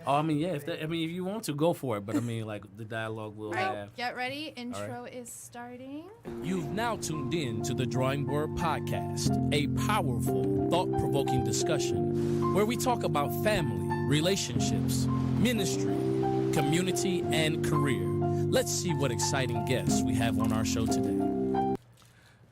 Oh, I mean, yeah. If you want to, go for it. But I mean, like the dialogue we'll have. Get ready. Intro is starting. You've now tuned in to the Drawing Board Podcast, a powerful, thought-provoking discussion where we talk about family, relationships, ministry, community, and career. Let's see what exciting guests we have on our show today.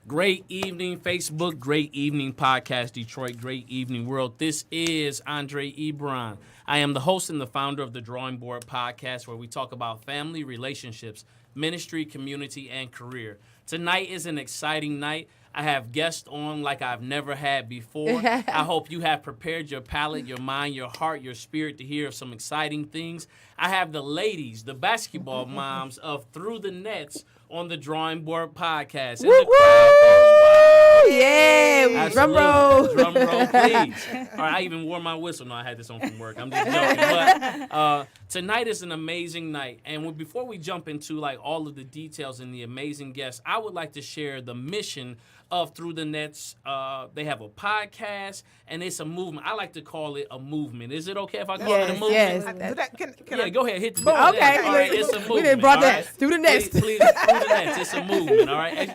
Great evening, Facebook. Great evening, Podcast Detroit. Great evening, world. This is Andre Ebron. I am the host and the founder of the Drawing Board Podcast, where we talk about family, relationships, ministry, community, and career. Tonight is an exciting night. I have guests on like I've never had before. I hope you have prepared your palate, your mind, your heart, your spirit to hear some exciting things. I have the ladies, the basketball moms of Through the Nets on the Drawing Board Podcast. And the crowd goes wild. Yeah, drum roll. Drum roll, please. All right, I even wore my whistle. No, I had this on from work. I'm just joking. But tonight is an amazing night. And before we jump into like all of the details and the amazing guests, I would like to share the mission of Through the Nets. They have a podcast, and it's a movement. I like to call it a movement. Is it okay if I call it a movement? Yes. Go ahead. Hit the button. Okay. All right, it's a movement. We done brought that right? Through the Nets. Please, Through the Nets. It's a movement, all right?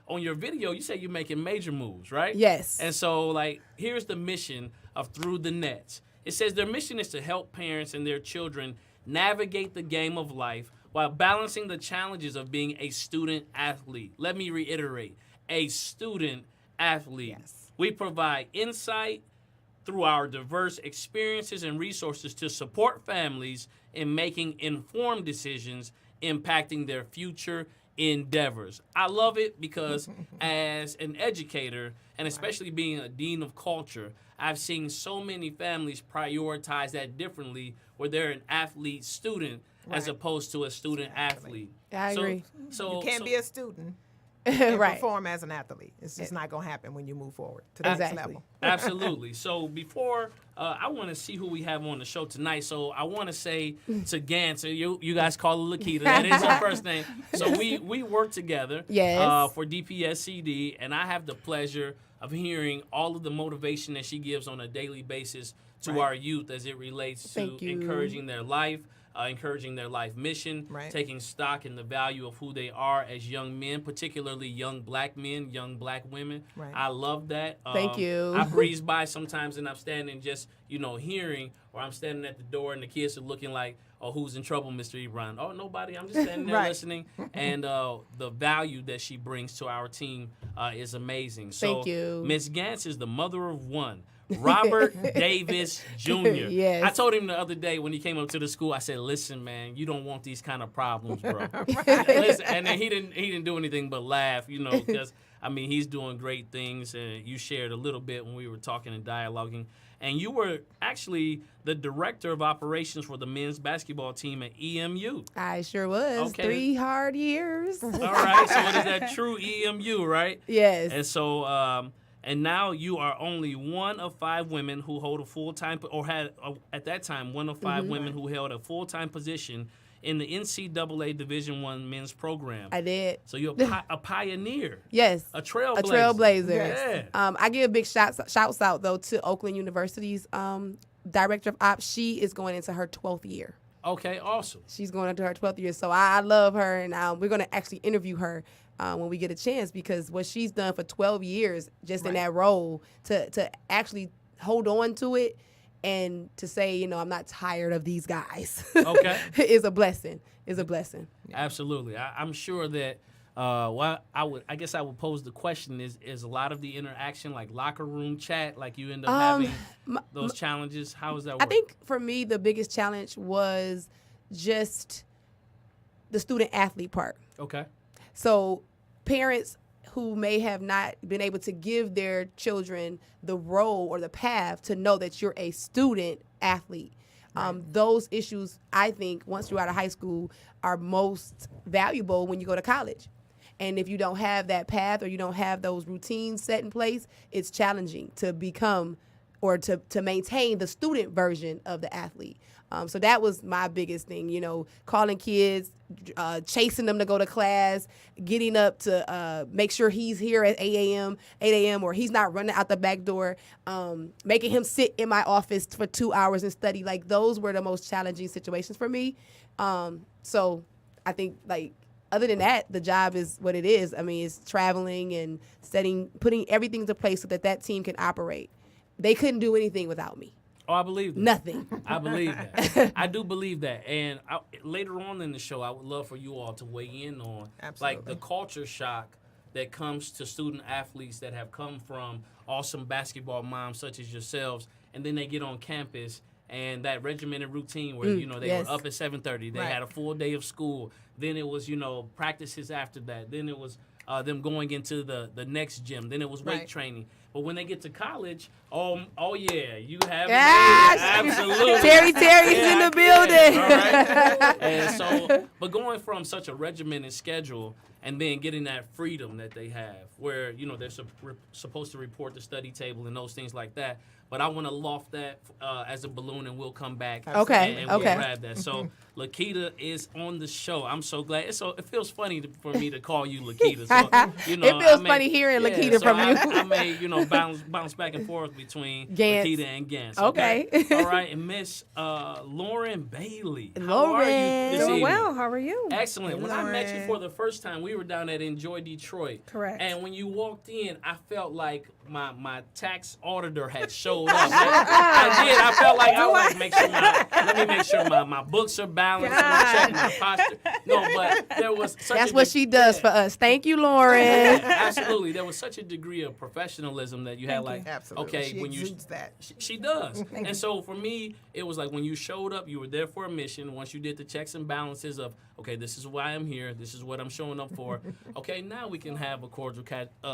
On your video, you say you're making major moves, right? Yes. And so, like, here's the mission of Through the Nets. It says their mission is to help parents and their children navigate the game of life while balancing the challenges of being a student athlete. Let me reiterate, a student athlete. Yes. We provide insight through our diverse experiences and resources to support families in making informed decisions impacting their future endeavors. I love it because as an educator, and especially being a dean of culture, I've seen so many families prioritize that differently, where they're an athlete student as opposed to a student athlete. I agree. So you can't be a student and Right. perform as an athlete. It's just not going to happen when you move forward to the next level. Absolutely. So before, I want to see who we have on the show tonight. So I want to say to Gans, you guys call her Lakita. That is her first name. So we work together Yes. For DPSCD, and I have the pleasure of hearing all of the motivation that she gives on a daily basis to our youth as it relates to encouraging their life, encouraging their life mission, taking stock in the value of who they are as young men, particularly young black men, young black women. Right. I love that. Thank you. I breeze by sometimes and I'm standing just, hearing, or I'm standing at the door and the kids are looking like, oh, who's in trouble, Mr. Ebron? Oh, nobody. I'm just standing there listening. And the value that she brings to our team is amazing. So Thank you. Ms. Gantz is the mother of one. Robert Davis Jr. Yes. I told him the other day when he came up to the school, I said, listen, man, you don't want these kind of problems, bro. Listen, and then he didn't do anything but laugh, because, he's doing great things. And you shared a little bit when we were talking and dialoguing. And you were actually the director of operations for the men's basketball team at EMU. I sure was. Okay. 3 hard years. All right. So it is that true EMU, right? Yes. And so, and now you are only one of 5 women who hold a full-time, or had, at that time, one of 5 women who held a full-time position in the NCAA Division I men's program. I did. So you're a pioneer. Yes. A trailblazer. A trailblazer. Yes. I give big shouts out, though, to Oakland University's director of ops. She is going into her 12th year. Okay, awesome. She's going into her 12th year. So I love her, and we're going to actually interview her when we get a chance, because what she's done for 12 years just in that role, to actually hold on to it and to say, I'm not tired of these guys. Okay. is a blessing. Is a blessing. Absolutely. I'm sure that I guess I would pose the question, is a lot of the interaction like locker room chat, like you end up having those challenges? How does that work? I think for me the biggest challenge was just the student athlete part. Okay. So parents who may have not been able to give their children the role or the path to know that you're a student athlete. Those issues, I think, once you're out of high school, are most valuable when you go to college. And if you don't have that path or you don't have those routines set in place, it's challenging to become or to maintain the student version of the athlete. So that was my biggest thing, calling kids, chasing them to go to class, getting up to make sure he's here at 8 a.m., or he's not running out the back door, making him sit in my office for 2 hours and study. Like, those were the most challenging situations for me. So I think, like, other than that, the job is what it is. I mean, it's traveling and putting everything into place so that team can operate. They couldn't do anything without me. Oh, I believe that. Nothing. I believe that. I do believe that. And later on in the show, I would love for you all to weigh in on like the culture shock that comes to student athletes that have come from awesome basketball moms such as yourselves, and then they get on campus and that regimented routine where they were up at 7:30. They had a full day of school. Then it was practices after that. Then it was them going into the next gym. Then it was weight training. But when they get to college, oh yeah, you have absolutely. Terry's in the building. All right. And so, but going from such a regimented schedule and then getting that freedom that they have, where they're supposed to report the study table and those things like that. But I want to loft that as a balloon, and we'll come back. Okay. And we'll grab that. So Lakita is on the show. I'm so glad. It feels funny for me to call you Lakita. So, it feels funny hearing Lakita from you. I may bounce back and forth between Gantz. Lakita and Gantz. Okay. All right. And Miss Lauren Bailey. How Lauren. are you this Doing evening? well. How are you? Excellent. When I met you Lauren. for the first time, we were down at Enjoy Detroit. Correct. And when you walked in, I felt like my tax auditor had showed up. I did. I felt like I was like, let me make sure my books are balanced. Let me check my posture. No, but there was such That's what she does for us. Thank you, Lauren. Absolutely. There was such a degree of professionalism that you had Absolutely. okay, She when you exudes that. she does. And so for me, it was like when you showed up, you were there for a mission. Once you did the checks and balances of, okay, this is why I'm here. This is what I'm showing up for. Okay, now we can have a cordial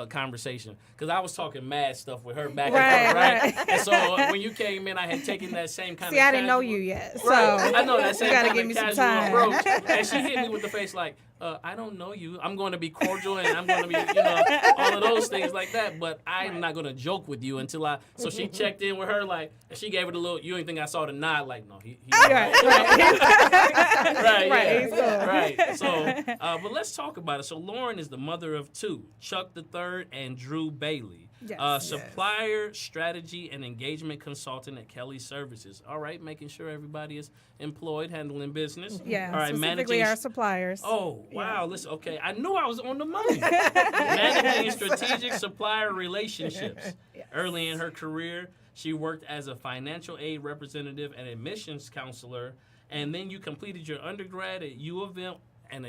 conversation. Because I was talking mad stuff with her back and forth, right? And so when you came in, I had taken that same kind of See, I didn't know casual- you yet, so Right. I know that same you gotta kind give of me some casual time. approach. And she hit me with the face like, I don't know you. I'm going to be cordial and I'm going to be, all of those things like that. But I'm not going to joke with you until so she checked in with her like, and she gave it a little, you ain't think I saw the nod like, no, he Right. right, Right, he's cool. right. So, but let's talk about it. So Lauren is the mother of two, Chuck III and Drew Bailey. Yes. Supplier, strategy, and engagement consultant at Kelly Services. All right, making sure everybody is employed, handling business. Yeah, All right, specifically our suppliers. Oh, wow. Listen, okay. I knew I was on the money. Managing strategic supplier relationships. Yes. Early in her career, she worked as a financial aid representative and admissions counselor. And then you completed your undergrad at U of M. And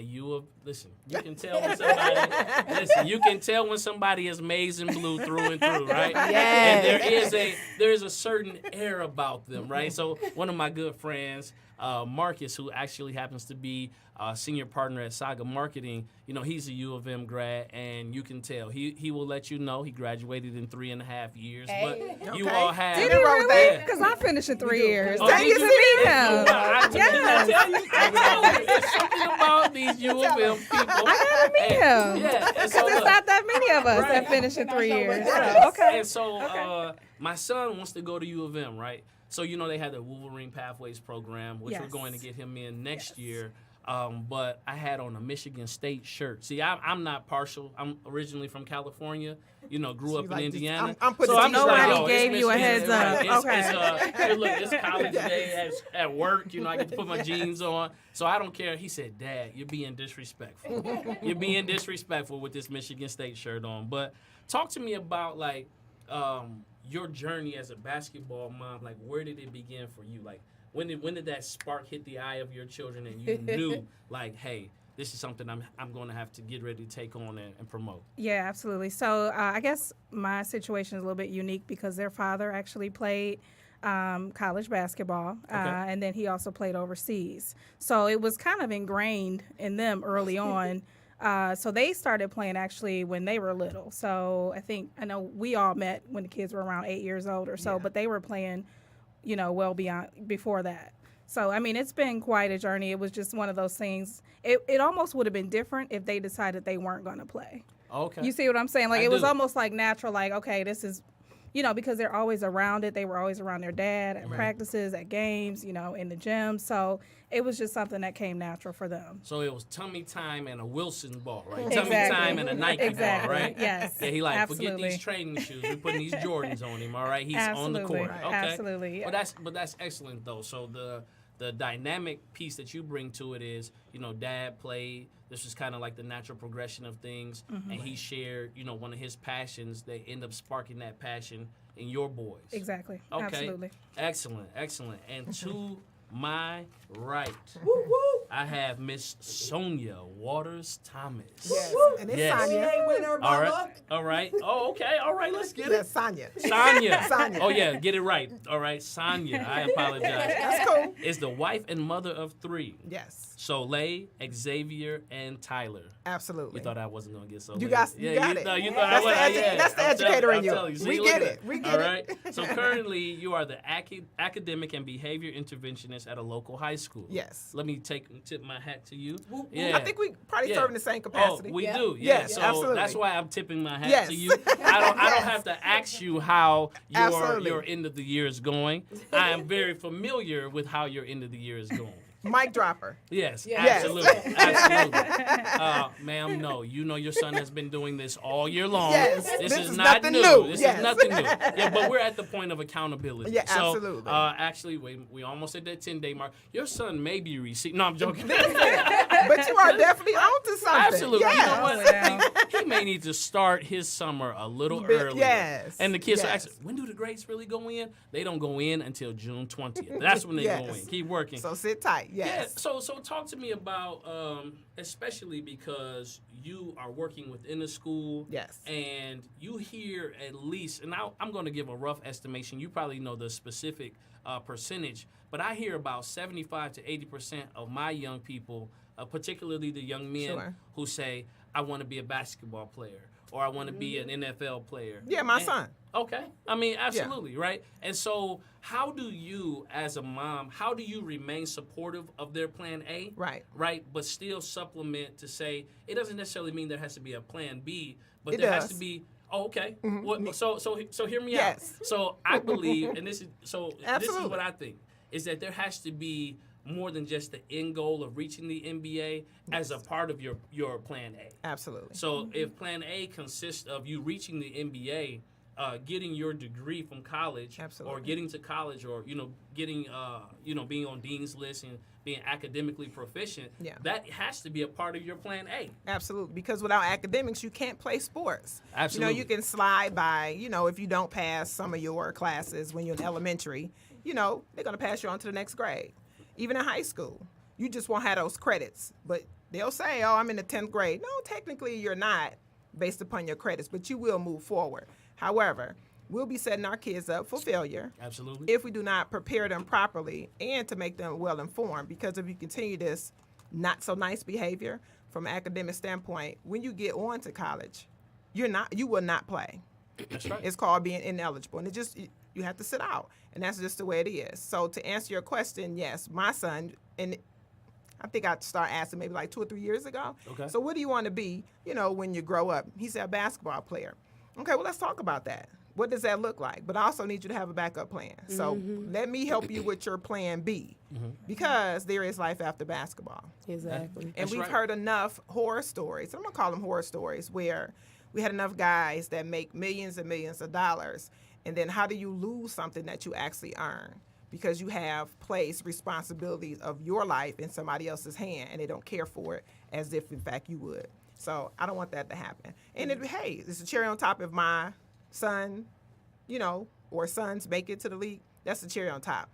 listen, you can tell when somebody is maize and blue through and through, right? Yes. And there is a certain air about them, right? So one of my good friends, Marcus, who actually happens to be senior partner at Saga Marketing, he's a U of M grad, and you can tell. He will let you know he graduated in 3.5 years. But you all have. Did he really? Because I finished in 3 years. Oh, Did did you you? meet him? I tell you, there's something about these U of M people. I gotta meet him. Yeah, and Because so there's look, not that many of us Right. that finish in 3 years. Right. So, okay. And so my son wants to go to U of M, right? So they had the Wolverine Pathways program, which we're Yes. going to get him in next year. But I had on a Michigan State shirt. See, I'm not partial. I'm originally from California. Grew up in like, Indiana. I'm putting so it I'm just Nobody like, oh, gave it's you a Michigan. heads up. Right. It's, Okay. hey, look, it's college day at work. I get to put my jeans on. So I don't care. He said, Dad, you're being disrespectful. You're being disrespectful with this Michigan State shirt on. But talk to me about, like, your journey as a basketball mom. Like, where did it begin for you? Like, when did that spark hit the eye of your children and you knew, like, hey, this is something I'm going to have to get ready to take on and promote? Yeah, absolutely. So I guess my situation is a little bit unique because their father actually played college basketball, and then he also played overseas. So it was kind of ingrained in them early on. So they started playing actually when they were little. So I know we all met when the kids were around 8 years old or so, but they were playing, well beyond before that. So, I mean, it's been quite a journey. It was just one of those things. It almost would have been different if they decided they weren't going to play. Okay. You see what I'm saying? Like, I it was do. almost like natural, like, okay, this is because they're always around it. They were always around their dad at practices, at games, in the gym. So it was just something that came natural for them. So it was tummy time and a Wilson ball, right? Exactly. Tummy time and a Nike Exactly. ball, right? Yes. Yeah, he like, Absolutely. forget these training shoes. We're putting these Jordans on him, all right? He's on the Absolutely. court. Right. Okay. Absolutely, yeah. But that's excellent, though. So the dynamic piece that you bring to it is, dad played. This was kind of like the natural progression of things. And he shared, one of his passions. They end up sparking that passion in your boys. Exactly. Okay. Absolutely. Excellent. And to my right, I have Miss Sonia Waters Thomas. Yes. And it's Yes. Sonya. All right. Oh, okay. All right. Let's get Yes, it. Sonya. Sonia. Sonya. Oh, yeah. Get it right. All right. Sonia. I apologize. That's cool. Is the wife and mother of 3. Yes. Soleil, Xavier, and Tyler. Absolutely. You thought I wasn't going to get Soleil. You got it. You thought That's I the wasn't. that's the I'm educator telling- in you. I'm telling See, We look get at it. that. We get All it. right. So currently, you are the academic and behavior interventionist at a local high school. Yes. Let me tip my hat to you. I think we probably serve in the same capacity. Oh, we do. Yeah. Yes, so absolutely. that's why I'm tipping my hat Yes. to you. I don't have to ask you how Absolutely. your end of the year is going. I am very familiar with how your end of the year is going. Mic dropper. Yes, Yes. absolutely, absolutely. Ma'am, no, your son has been doing this all year long. Yes, this this is is not nothing new. new. This Yes. is nothing new. Yeah, but we're at the point of accountability. Yeah, so, absolutely. Actually, we almost at that 10-day mark. Your son may be receiving. No, I'm joking. But you are definitely onto something. Absolutely. Yes. You know what? He may need to start his summer a little earlier. Yes. And the kids are Yes. asking, when do the grades really go in? They don't go in until June 20th. That's when they go Yes. in. Keep working. So sit tight. Yes. Yeah, so talk to me about, especially because you are working within the school. Yes. And you hear at least, and I'm going to give a rough estimation. You probably know the specific percentage, but I hear about 75 to 80% of my young people, particularly the young men, Sure. who say, I want to be a basketball player or I want to be an NFL player. Yeah, my son. Okay. I mean, absolutely, right? And so how do you, as a mom, how do you remain supportive of their plan A? Right. Right, but still supplement to say, it doesn't necessarily mean there has to be a plan B, but It there has does. to be, okay. What, so hear me Yes. out. So I believe, and this is Absolutely. what I think, is that there has to be more than just the end goal of reaching the NBA as a part of your plan A. Absolutely. So if plan A consists of you reaching the NBA, getting your degree from college, Absolutely. or getting to college, or getting being on dean's list and being academically proficient, Yeah. that has to be a part of your plan A. Absolutely, because without academics, you can't play sports. Absolutely. You can slide by, if you don't pass some of your classes when you're in elementary, they're going to pass you on to the next grade. Even in high school, you just won't have those credits. But they'll say, oh, I'm in the 10th grade. No, technically you're not based upon your credits, but you will move forward. However, we'll be setting our kids up for failure. Absolutely. If we do not prepare them properly and to make them well informed, because if you continue this not so nice behavior from an academic standpoint, when you get on to college, you will not play. That's right. It's called being ineligible, and you have to sit out, and that's just the way it is. So to answer your question, yes, my son, and I think I started asking maybe like 2 or 3 years ago. Okay. So what do you want to be, when you grow up? He said a basketball player. Okay, well, let's talk about that. What does that look like? But I also need you to have a backup plan. So let me help you with your plan B, because there is life after basketball. Exactly. And That's we've right. heard enough horror stories. I'm going to call them horror stories, where we had enough guys that make millions and millions of dollars. And then how do you lose something that you actually earn? Because you have placed responsibilities of your life in somebody else's hand, and they don't care for it as if, in fact, you would. So I don't want that to happen. And hey, it's a cherry on top if my son, or sons make it to the league. That's the cherry on top.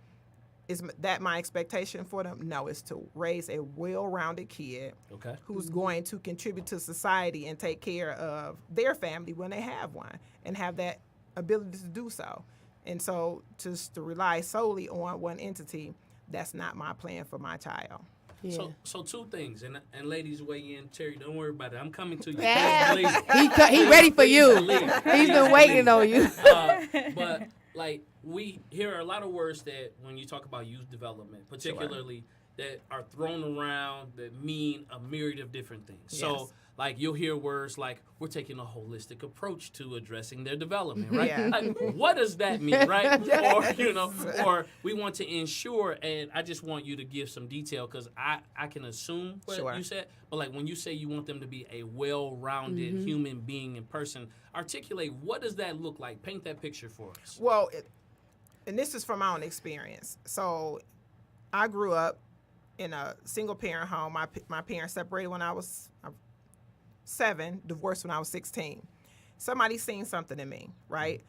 Is that my expectation for them? No, it's to raise a well-rounded kid Okay. who's going to contribute to society and take care of their family when they have one, and have that ability to do so. And so just to rely solely on one entity, that's not my plan for my child. Yeah. So 2 things, and ladies weigh in. Terry, don't worry about it. I'm coming to you. Yeah. Please believe. He ready for you. Believe. He's been waiting on you. But like we hear a lot of words that when you talk about youth development, particularly that are thrown around that mean a myriad of different things. Yes. So, like, you'll hear words like, we're taking a holistic approach to addressing their development, right? Yeah. Like, what does that mean, right? Or, you know, or we want to ensure, and I just want you to give some detail because I can assume what Sure. you said, but like when you say you want them to be a well-rounded human being in person, articulate what does that look like? Paint that picture for us. Well, and this is from my own experience. So I grew up in a single-parent home. My parents separated when I was 7, divorced when I was 16. Somebody's seen something in me, right?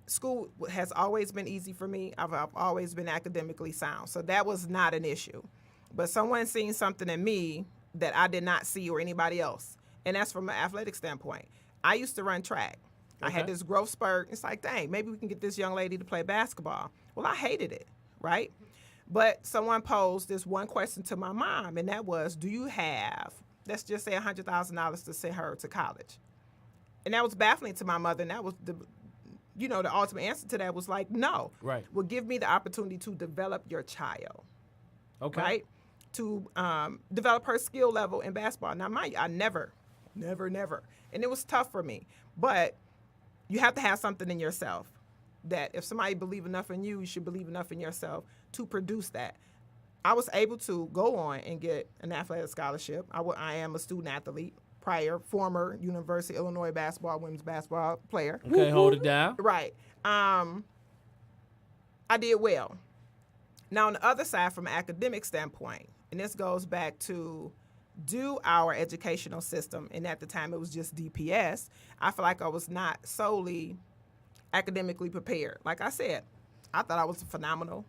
School has always been easy for me. I've always been academically sound, so that was not an issue. But someone seen something in me that I did not see or anybody else, and that's from an athletic standpoint. I used to run track. I had this growth spurt. It's like, dang, maybe we can get this young lady to play basketball. Well, I hated it, right? But someone posed this one question to my mom, and that was, do you have, let's just say $100,000 to send her to college? And that was baffling to my mother, and that was the ultimate answer to that was like, no. Right. Well, give me the opportunity to develop your child, Okay. right? To develop her skill level in basketball. Now, mind you, I never, and it was tough for me. But you have to have something in yourself that if somebody believe enough in you, you should believe enough in yourself to produce that. I was able to go on and get an athletic scholarship. I am a student athlete, former University of Illinois women's basketball player. Okay, hold it down. Right. I did well. Now, on the other side, from an academic standpoint, and this goes back to do our educational system, and at the time it was just DPS, I feel like I was not solely academically prepared. Like I said, I thought I was phenomenal,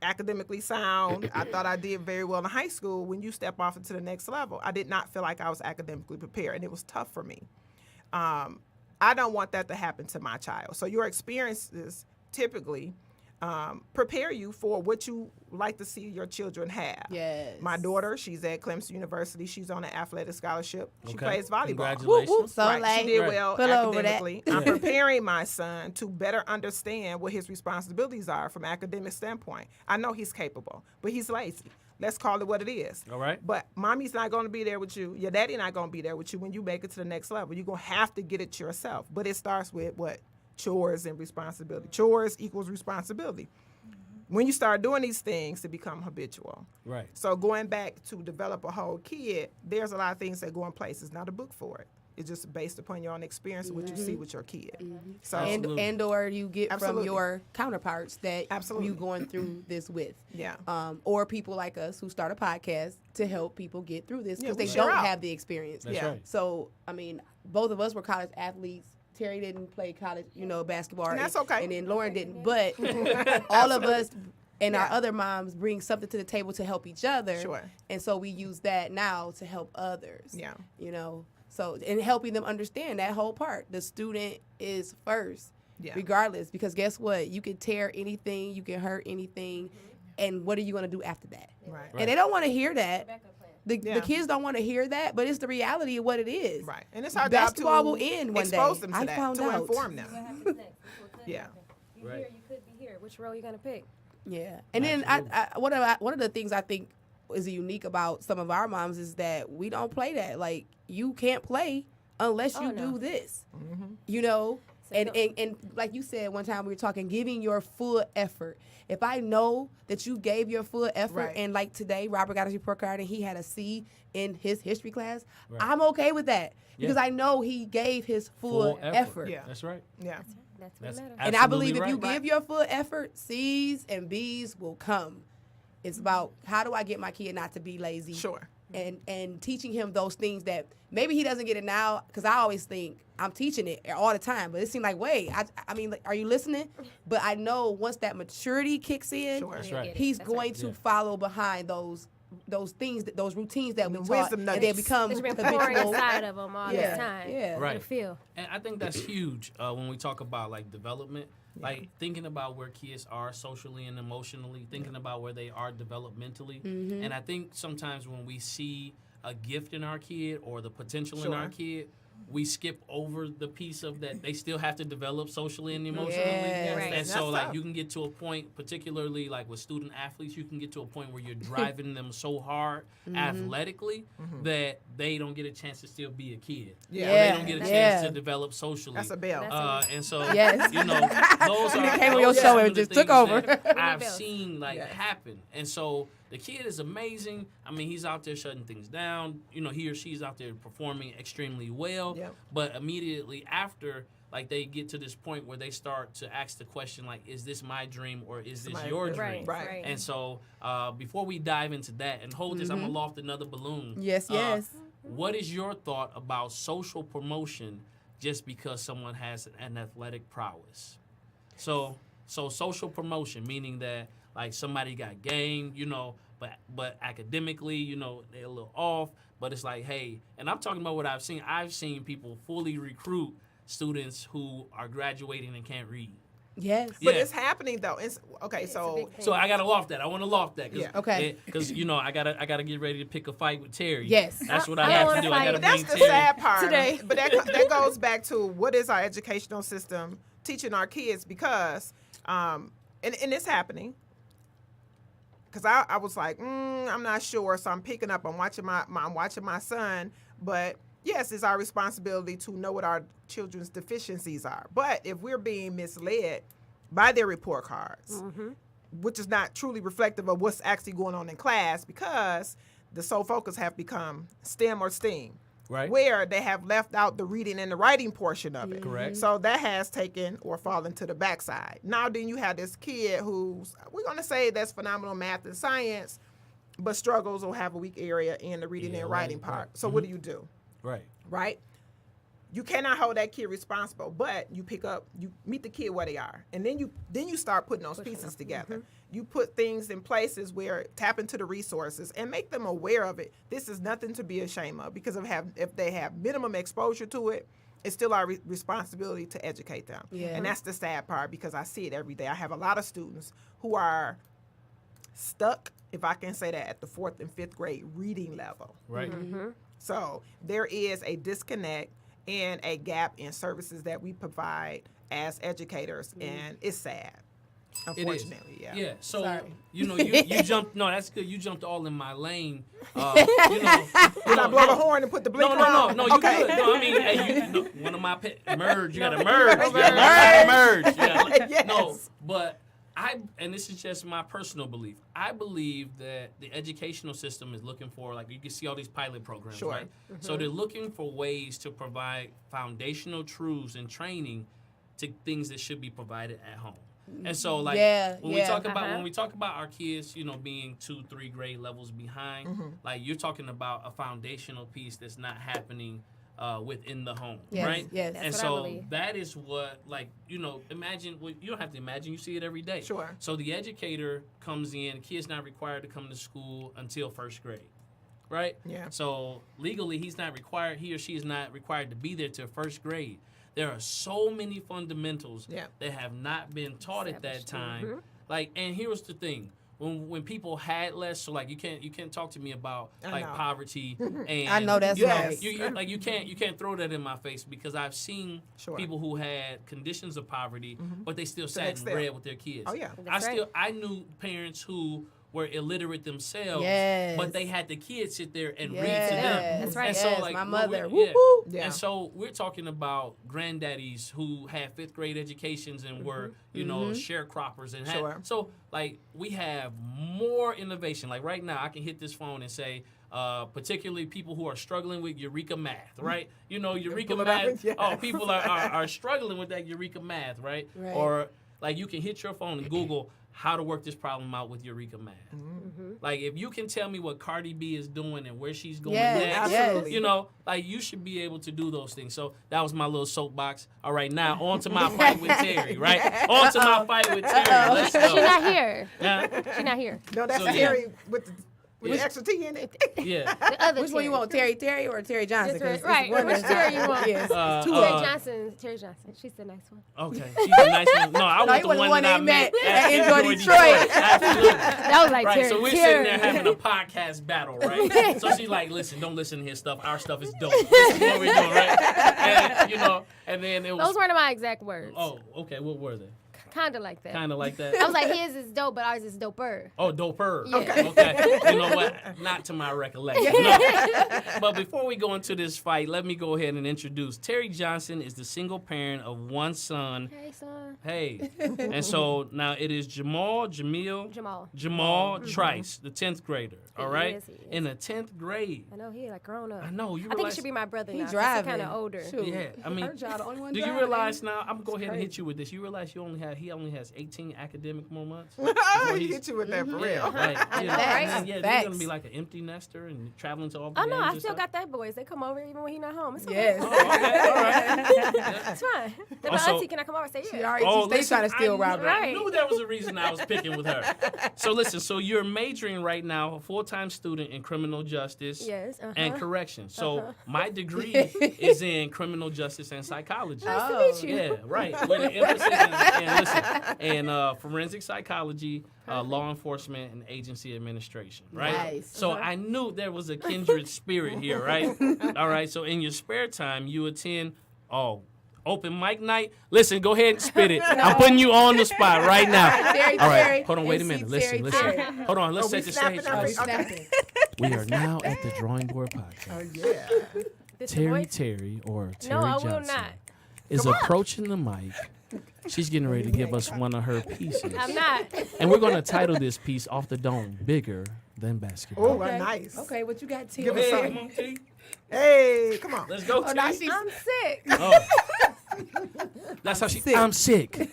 academically sound. I thought I did very well in high school. When you step off into the next level, I did not feel like I was academically prepared, and it was tough for me. I don't want that to happen to my child. So your experiences typically prepare you for what you like to see your children have. Yes. My daughter, she's at Clemson University. She's on an athletic scholarship. She Okay. plays volleyball. Congratulations. Whoop, whoop. So Right. like, She did Right. well Pull over that. academically. I'm preparing my son to better understand what his responsibilities are from an academic standpoint. I know he's capable, but he's lazy. Let's call it what it is. All right. But mommy's not going to be there with you. Your daddy not going to be there with you when you make it to the next level. You're going to have to get it yourself. But it starts with what? Chores and responsibility. Chores equals responsibility. When you start doing these things, to become habitual. Right. So going back to develop a whole kid, there's a lot of things that go in place. It's not a book for it. It's just based upon your own experience and what you see with your kid. So Absolutely. and or you get Absolutely. from your counterparts that Absolutely. you going through this with. Yeah. Or people like us who start a podcast to help people get through this Yeah, because we they share don't out. have the experience. That's Yeah. right. So, I mean, both of us were college athletes. Terry didn't play college, basketball. And that's okay. And then Lauren didn't. But all of us and our other moms bring something to the table to help each other. Sure. And so we use that now to help others. Yeah. So, and helping them understand that whole part. The student is first, Yeah. regardless. Because guess what? You can tear anything, you can hurt anything, and what are you going to do after that? Right. And they don't want to hear that. The Yeah. kids don't want to hear that, but it's the reality of what it is. Right. And it's our Basketball job to will end one expose day. them to I that, found to out. inform them. What happens next? What could Yeah. happen? You're Right. here, you could be here. Which role are you going to pick? Yeah, and then one of the things I think is unique about some of our moms is that we don't play that. Like, you can't play unless you no. do this. So And like you said one time we were talking, giving your full effort. If I know that you gave your full effort, Right. and like today Robert got his report card and he had a C in his history class, Right. I'm okay with that Yeah. because I know he gave his full effort. Yeah. That's right. Yeah. That's what That's matters. And I believe absolutely if you right. give your full effort, C's and B's will come. It's about how do I get my kid not to be lazy, Sure. and teaching him those things that maybe he doesn't get it now. Because I always think I'm teaching it all the time, but it seemed like, wait, I mean, like, are you listening? But I know once that maturity kicks in, Sure. That's right. Get it. he's That's going right. to follow behind those things, those routines that we The taught, wisdom and they nuggets. become It's been pouring habitual. inside of them all Yeah. this time. Yeah. Right. You feel. And I think that's huge when we talk about like development, like thinking about where kids are socially and emotionally, thinking about where they are developmentally. And I think sometimes when we see a gift in our kid or the potential in our Sure. kid, we skip over the piece of that they still have to develop socially and emotionally. Yes. Right. And so, That's like, tough. you can get to a point, particularly like with student athletes, you can get to a point where you're driving them so hard athletically that they don't get a chance to still be a kid. Yeah. Or they don't get a chance Yeah. to develop socially. That's a bill. And so, Yes. you know, those are came on your those are show some and of the just took things over. that I've bills. seen like Yes. happen. And so the kid is amazing. I mean, he's out there shutting things down. You know, he or she's out there performing extremely well. Yep. But immediately after, like, they get to this point where they start to ask the question, like, is this my dream or is this Somebody- your Right. dream? Right. And so before we dive into that, and hold this, I'm going to loft another balloon. Yes, yes. What is your thought about social promotion just because someone has an athletic prowess? So social promotion, meaning that like somebody got game, you know, but academically, you know, they're a little off. But it's like, hey, and I'm talking about what I've seen. I've seen people fully recruit students who are graduating and can't read. Yes. But Yeah. it's happening though. Okay, It's a so big thing. So I gotta loft that. I want to loft that. Yeah. Okay. Because you know I gotta get ready to pick a fight with Terry. Yes. That's what I I don't have to wanna do. I fight. gotta But that's bring the Terry. sad part. Today. But that goes back to what is our educational system teaching our kids because, and it's happening. Because I was like, I'm not sure, so I'm picking up. I'm watching my son, but yes, it's our responsibility to know what our children's deficiencies are. But if we're being misled by their report cards, which is not truly reflective of what's actually going on in class, because the sole focus have become STEM or STEAM. Right. Where they have left out the reading and the writing portion of it. Correct. So that has taken or fallen to the backside. Now then you have this kid who's, we're going to say that's phenomenal math and science, but struggles or have a weak area in the reading Yeah, and right, writing part. right. So what do you do? Right. Right? You cannot hold that kid responsible, but you meet the kid where they are. And then you start putting those pieces together. You put things in places where tap into the resources and make them aware of it. This is nothing to be ashamed of because if they have minimum exposure to it, it's still our responsibility to educate them. Yeah. And that's the sad part because I see it every day. I have a lot of students who are stuck, if I can say that, at the 4th and 5th grade reading level. Right. So there is a disconnect and a gap in services that we provide as educators, and it's sad. It is. Unfortunately, Yeah. So Sorry. you know, you jumped. No, that's good. You jumped all in my lane. You know. Did I blow the horn and put the blinker on? No. You Okay. good. No, I mean, hey, one of my merge. You gotta merge. You gotta merge. Yeah. Yes. No, but and this is just my personal belief. I believe that the educational system is looking for, like, you can see all these pilot programs, Sure. right? So they're looking for ways to provide foundational truths and training to things that should be provided at home. And so, like, when we talk about our kids, you know, being 2-3 grade levels behind, like, you're talking about a foundational piece that's not happening within the home, Yes, right? yes. And That's what I so believe. that is what, like, you know, imagine. Well, you don't have to imagine. You see it every day. Sure. So the educator comes in. Kid's not required to come to school until 1st grade, right? Yeah. So legally, he or she is not required to be there till 1st grade. There are so many fundamentals Yeah. that have not been taught at that time. Like, and here's the thing: when people had less, so like you can't talk to me about I like know. poverty. And I know that's you right. You can't throw that in my face because I've seen Sure. people who had conditions of poverty, but they still sat next and step. read with their kids. Oh, yeah. That's right. I knew parents who were illiterate themselves, Yes. but they had the kids sit there and read Yes. to them. That's right. And so, Yes, like, my when mother. we're- Whoop, whoop. Yeah. And so we're talking about granddaddies who had 5th grade educations and were, you know, sharecroppers and had, Sure. so like we have more innovation. Like right now, I can hit this phone and say, particularly people who are struggling with Eureka math, right? You know, Eureka pull it up math. and- yes. Oh, people are struggling with that Eureka math, right? Right. Or like you can hit your phone and Google how to work this problem out with Eureka math. Like if you can tell me what Cardi B is doing and where she's going Yes, next, yes. you know, like you should be able to do those things. So that was my little soapbox. All right, now on to my fight with Terry, right? On to my fight with Terry. Let's She's go. not here. Yeah. She's not here. No, that's So, yeah. Terry with the With the extra T in it. Yeah. The other Which one you want, Terry or Terry Johnson? Just 'Cause right. it's one Which that's- Terry you want? Yes, Uh, two Terry of them. Johnson. Terry Johnson. She's the nice one. Okay. She's a nice one. No, I No, want he the was one that I met at Enjoy Detroit. Absolutely. That was like Right, Terry. so we're sitting there having a podcast battle, right? So she's like, listen, don't listen to his stuff. Our stuff is dope. This is what we're doing, right? And, and then it was... Those weren't my exact words. Oh, okay. What were they? Kind of like that. Kind of like that? I was like, his is dope, but ours is doper. Oh, doper. Yeah. Okay. You know what? Not to my recollection. No. But before we go into this fight, let me go ahead and introduce. Terry Johnson is the single parent of one son. Hey, son. Hey. And so now it is Jamal Trice, the 10th grader. All right? He is. In the 10th grade. I know he like grown up. I know. You I think realize, he should be my brother He now. driving. He's kind of older. Shoot. Yeah, I mean, Her child the only one do you driving. realize now? I'm gonna go ahead and hit crazy. you with this. You realize he only has 18 academic more months. He hit you with that for real. Yeah, right. I You know, know, right? and yeah, you're Facts. gonna be like an empty nester and traveling to all the Oh no, games I and still stuff. got that boys. They come over even when he's not home. It's okay. Yes. Oh, okay, all right. It's fine. Then Also- my auntie, can I come over? I say She yeah. already Oh, she stays listen, trying to steal I Robert. knew- I Right. knew there was a reason I was picking with her. So listen, so you're majoring right now, a full-time student in criminal justice Yes. and correction. So my degree is in criminal justice and psychology. Nice to Oh. meet you. Yeah, right. With an emphasis in forensic psychology, law enforcement, and agency administration. Right. Nice. So I knew there was a kindred spirit here. Right. All right. So in your spare time, you attend open mic night. Listen, go ahead and spit it. I'm putting you on the spot right now. Terry, All right. Terry, Hold on. Wait a MC minute. Listen. Terry, Listen. Terry. Hold on. Let's we set the snapping stage. up? Oh, Right. he's snapping. We are now at the Drawing Board Podcast. Oh, yeah. This the Terry voice? Terry or Terry No, I will Johnson not. is approaching the mic. She's getting ready to give us one of her pieces. I'm not. And we're going to title this piece Off the Dome, Bigger Than Basketball. Oh, nice. Okay, what you got, T? Give us Hey, something. come on, T. Hey, come on. Let's go, Oh, T. now she's I'm sick. Oh. That's how she. sick. I'm sick.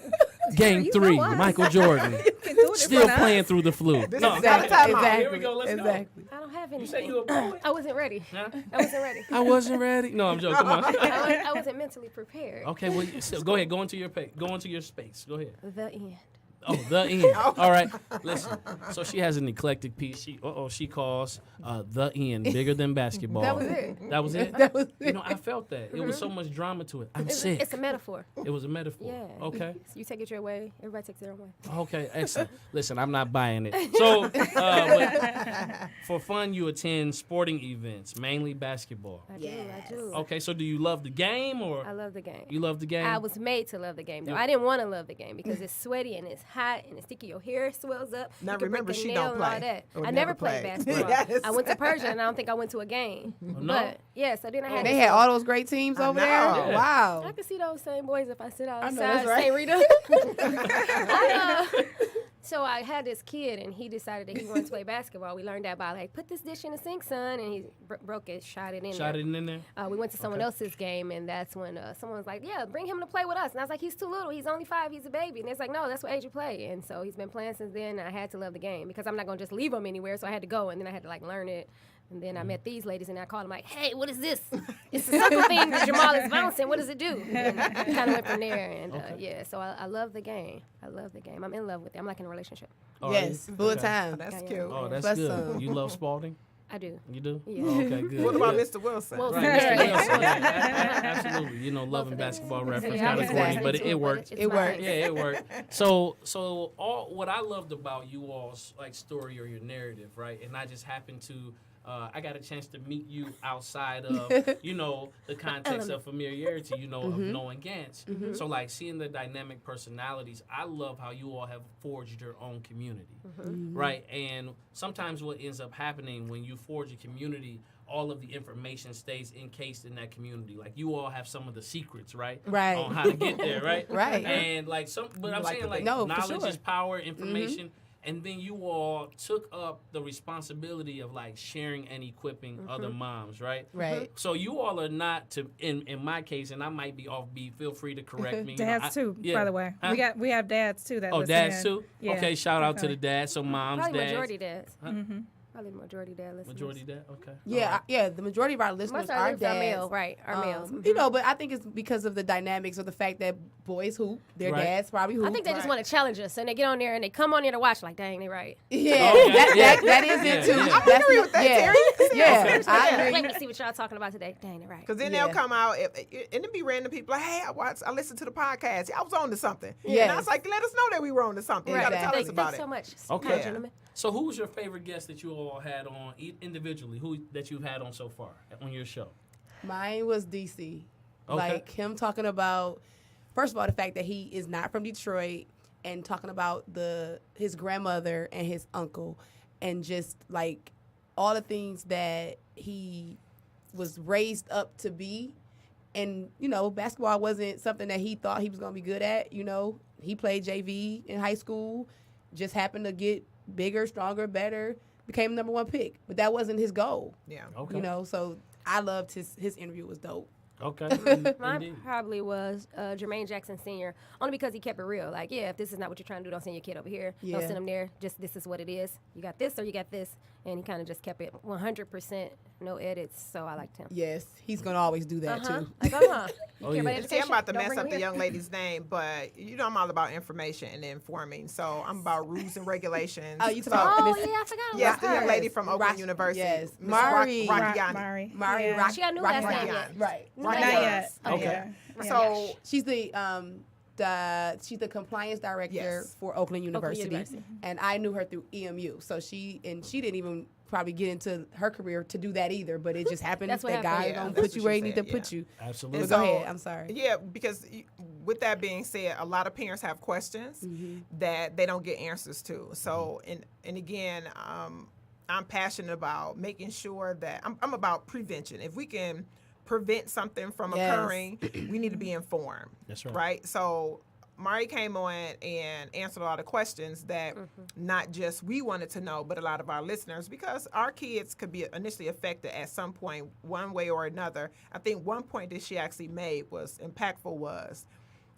Game you 3, know us. Michael Jordan. You can do it Still in front of playing us. through the flu. This No, is okay. time out. Exactly. Here we go. Let's go. Exactly. I don't have You say anything. you a boy? I wasn't ready. Huh? I wasn't ready. I wasn't ready. No, I'm joking. Come on. I wasn't mentally prepared. Okay, well, so go ahead. Go into your space. Go ahead. The end. Oh, the end. All right. Listen. So she has an eclectic piece. She calls the end bigger than basketball. That was it. That was it. That was You know, I felt that. It was so much drama to it. I'm sick. It's a metaphor. It was a metaphor. Yeah. Okay. So you take it your way. Everybody takes their own way. Okay. Excellent. Listen, I'm not buying it. So, but for fun, you attend sporting events, mainly basketball. I do. Okay. So, do you love the game or I love the game. you love the game? I was made to love the game, though. Yeah. I didn't want to love the game because it's sweaty and it's hot and it's sticky. Your hair swells up. Now, You can break remember, the she nail don't and all play. that. Or I never never played played. basketball. Yes. I went to Persia and I don't think I went to a game. no? But yeah, so then I had. They this- had all those great teams I over know. there. Yeah. I Wow. could see those same boys if I sit outside that's right. St. Rita. So I had this kid, and he decided that he wanted to play basketball. We learned that by like, put this dish in the sink, son, and he broke it, shot it in Shot there. it in there. We went to someone else's game, and that's when someone was like, yeah, bring him to play with us. And I was like, he's too little. He's only 5. He's a baby. And it's like, no, that's what age you play. And so he's been playing since then. And I had to love the game because I'm not going to just leave him anywhere. So I had to go, and then I had to, like, learn it. And then I met these ladies, and I called them like, hey, what is this? It's a circle thing that Jamal is bouncing. What does it do? And kind of went from there. And, yeah, so I love the game. I love the game. I'm in love with it. I'm like in a relationship. Oh, Yes, yeah? full Okay. time. That's Yeah, cute. Oh, that's Plus good. some. You love Spalding? I do. You do? Yeah. Oh, okay, good. What about good. Mr. Wilson? Well, Right, Yeah. Mr. Wilson. Yeah, absolutely. You know, loving basketball reference, Yeah, kind of corny, but it worked. It's It fine. worked. Yeah, it worked. So what I loved about you all's like story or your narrative, right? And I just happened to. I got a chance to meet you outside of, the context of familiarity, of knowing Gantz. So, like, seeing the dynamic personalities, I love how you all have forged your own community, right? And sometimes what ends up happening when you forge a community, all of the information stays encased in that community. Like, you all have some of the secrets, right? Right. On how to get there, right? Right. And, like, but I'm like saying, the like, thing. No, for knowledge sure. is power, information. And then you all took up the responsibility of like sharing and equipping other moms, right? Right. So you all are not in my case, and I might be offbeat. Feel free to correct me. Dads too, yeah. by the way. Huh? We have dads too that Oh, listen dads in. too. Yeah, Okay, shout out to the definitely. dads. So moms, Probably dads. majority dads. Probably the majority dad listeners. Majority dad? Okay. Yeah, the majority of our listeners Most of are our listeners are dads. male, right? Are males. You know, but I think it's because of the dynamics of the fact that boys hoop, their Right. dads probably hoop. I think they just want to challenge us, and they get on there and they come on there to watch. Like, dang, they right. Yeah, Oh, yeah. that is it too. Yeah. I agree with that, Terry. Yeah, I Let agree. me see what y'all talking about today. Dang, they right. Because then Yeah. they'll come out and it'll be random people like, hey, I listened to the podcast. I was on to something. Yes. And I was like, let us know that we were on to something. Right. You got to tell Thank us about you it. so much. Okay. Gentlemen. So who was your favorite guest that you all had on individually? Who that you've had on so far on your show? Mine was DC. Okay. Like him talking about, first of all, the fact that he is not from Detroit and talking about his grandmother and his uncle and just like all the things that he was raised up to be. And, you know, basketball wasn't something that he thought he was going to be good at. You know, he played JV in high school, just happened to get bigger, stronger, better, became number one pick. But that wasn't his goal. Yeah. Okay. You know, so I loved his interview. It was dope. Okay. Mine Indeed. probably was Jermaine Jackson Sr. Only because he kept it real. Like, yeah, if this is not what you're trying to do, don't send your kid over here. Yeah. Don't send him there. Just this is what it is. You got this or you got this. And he kind of just kept it 100%, no edits. So I liked him. Yes, he's going to always do that too. Like, You Oh, care yeah. about See, I'm education? about to Don't mess bring up him the here. young lady's name, but you know I'm all about information and informing. So I'm about rules and regulations. Oh, you so, talking about Oh, Miss- yeah, I forgot Yes, about the young her. lady from Oakland Rock- University. yes. Miss Mari. Rockiani. Mari. Mari Yeah. Rock. She got new Rocky last name Rockiani. yet. Right. Not Not yet. yet. Okay. Yeah. So She's she's the compliance director Yes. for Oakland University, University. and I knew her through EMU. So she didn't even probably get into her career to do that either, but it just happened That's what that happened. God Yeah, gonna that's put you what where she he need to said, put yeah. you. Absolutely. And But go so- ahead. I'm sorry. Yeah, because with that being said, a lot of parents have questions that they don't get answers to. So, and again, I'm passionate about making sure that I'm about prevention. If we can prevent something from Yes. occurring, we need to be informed. That's right. Right? So, Mari came on and answered a lot of questions that not just we wanted to know, but a lot of our listeners, because our kids could be initially affected at some point, one way or another. I think one point that she actually made was impactful was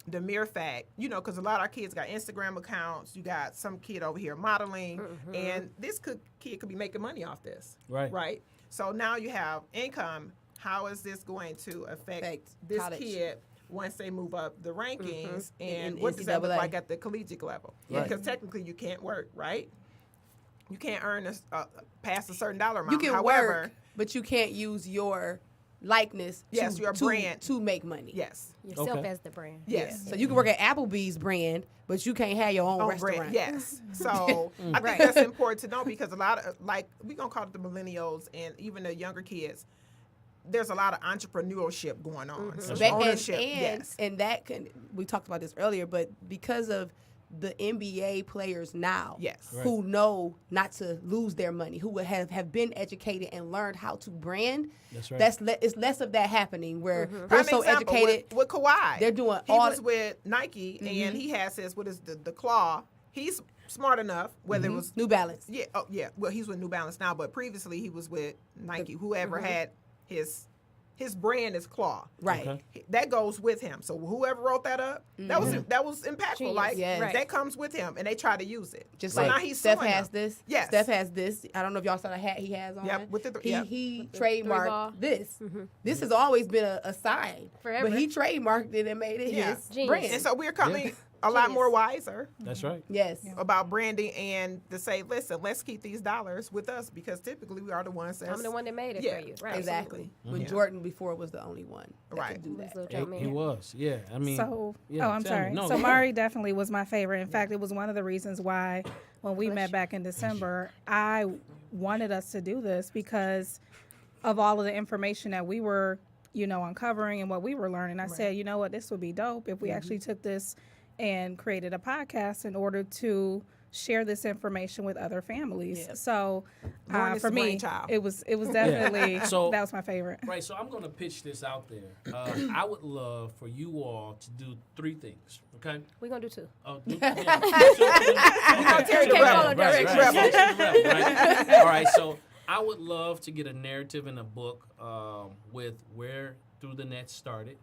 the mere fact, you know, because a lot of our kids got Instagram accounts. You got some kid over here modeling, and this kid could be making money off this. Right. Right. So now you have income. How is this going to affect this college. kid once they move up the rankings? And In what does that look NCAA. like at the collegiate level? Right. Because technically you can't work, right? You can't earn past a certain dollar amount. You can However, work, but you can't use your likeness Yes, your brand. to make money. yes. Yourself Okay. as the brand. Yes. So you can work at Applebee's brand, but you can't have your own On restaurant. brand, yes. So I think Right. that's important to know because a lot of, like, we're going to call it the millennials and even the younger kids, there's a lot of entrepreneurship going on. So But- and, ownership, yes. and that can, we talked about this earlier, but because of the NBA players now Yes. Right. who know not to lose their money, who have been educated and learned how to brand, That's right. it's less of that happening where Prime they're so example, educated. with Kawhi. They're doing he all was with Nike and he has his what is the claw. He's smart enough, whether it was New Balance. yeah. Well, he's with New Balance now, but previously he was with Nike. Whoever had his brand is Claw. Right. Okay. That goes with him. So whoever wrote that up, that was impactful. Genius. Like Yes. Right. that comes with him, and they try to use it. Just so like now he's Steph suing has them. this. Yes. Steph has this. I don't know if y'all saw the hat he has on. Yep, with the he three ball. trademarked this. This has always been a sign. Forever. But he trademarked it and made it Yeah. his Genius. brand. And so we're coming a lot more wiser That's right. yes. about branding and to say, listen, let's keep these dollars with us because typically we are the ones that's I'm the one that made it Yeah, for you. Right. Exactly. When Yeah. Jordan before was the only one that Right. could do that. Little Joe He man. was. Yeah. I mean. So, yeah, I'm tell me. sorry. No, So go Mari definitely was my favorite. In fact, it was one of the reasons why when we met back in December, I wanted us to do this because of all of the information that we were, uncovering and what we were learning. I said, you know what, this would be dope if we actually took this and created a podcast in order to share this information with other families. Yeah. So Lauren is for the me, brainchild. it was definitely So- that was my favorite. Right, so I'm going to pitch this out there. I would love for you all to do 3 things, okay? We're going to do 2. Oh, do, Terry can't follow directions. Right. All right, so I would love to get a narrative in a book with where Through the Net started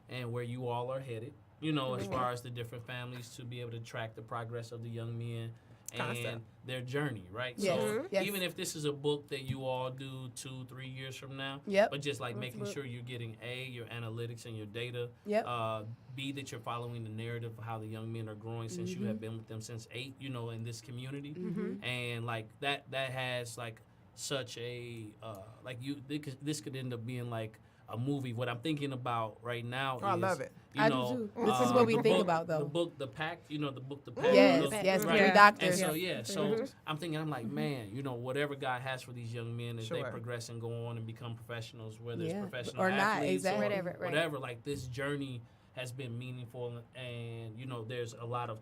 and where you all are headed, as far as the different families to be able to track the progress of the young men Concept. and their journey, right? Yes. So Yes. even if this is a book that you all do 2-3 years from now, Yep. but just like making sure you're getting your analytics and your data, Yep. B, that you're following the narrative of how the young men are growing since you have been with them since 8, in this community, and like that has like such a this could end up being like a movie. What I'm thinking about right now I love it. I do too. This is what we the think book- about, though. The book, The Pact, the book, The Pact. Yes, those- yes, right? three doctors. And so, I'm thinking, I'm like, man, whatever God has for these young men as they Sure. progress and go on and become professionals, whether Yeah, it's professional or not, athletes exactly. or Whatever, right. whatever, like this journey has been meaningful, and there's a lot of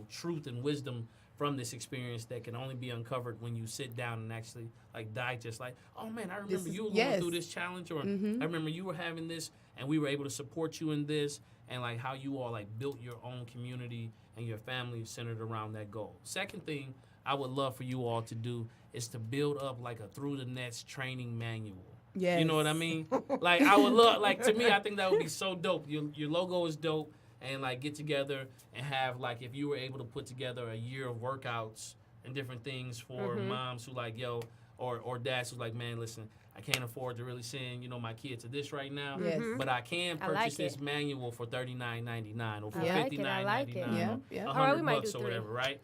truth and wisdom from this experience that can only be uncovered when you sit down and actually like digest, like, oh man, I remember you were going through this challenge, or I remember you were having this and we were able to support you in this, and like how you all like built your own community and your family centered around that goal. Second thing I would love for you all to do is to build up like a through the nets training manual. Yes. You know what I mean? Like I would love, like to me, I think that would be so dope. Your logo is dope. And like get together and have like, if you were able to put together a year of workouts and different things for moms who like, or dads who like, man, listen, I can't afford to really send my kid to this right now, Yes. but I can I purchase like this it. manual for $39.99 or for I like it, I like it. $59.99, Yeah. $100 All right, we might bucks do or 3. whatever, right?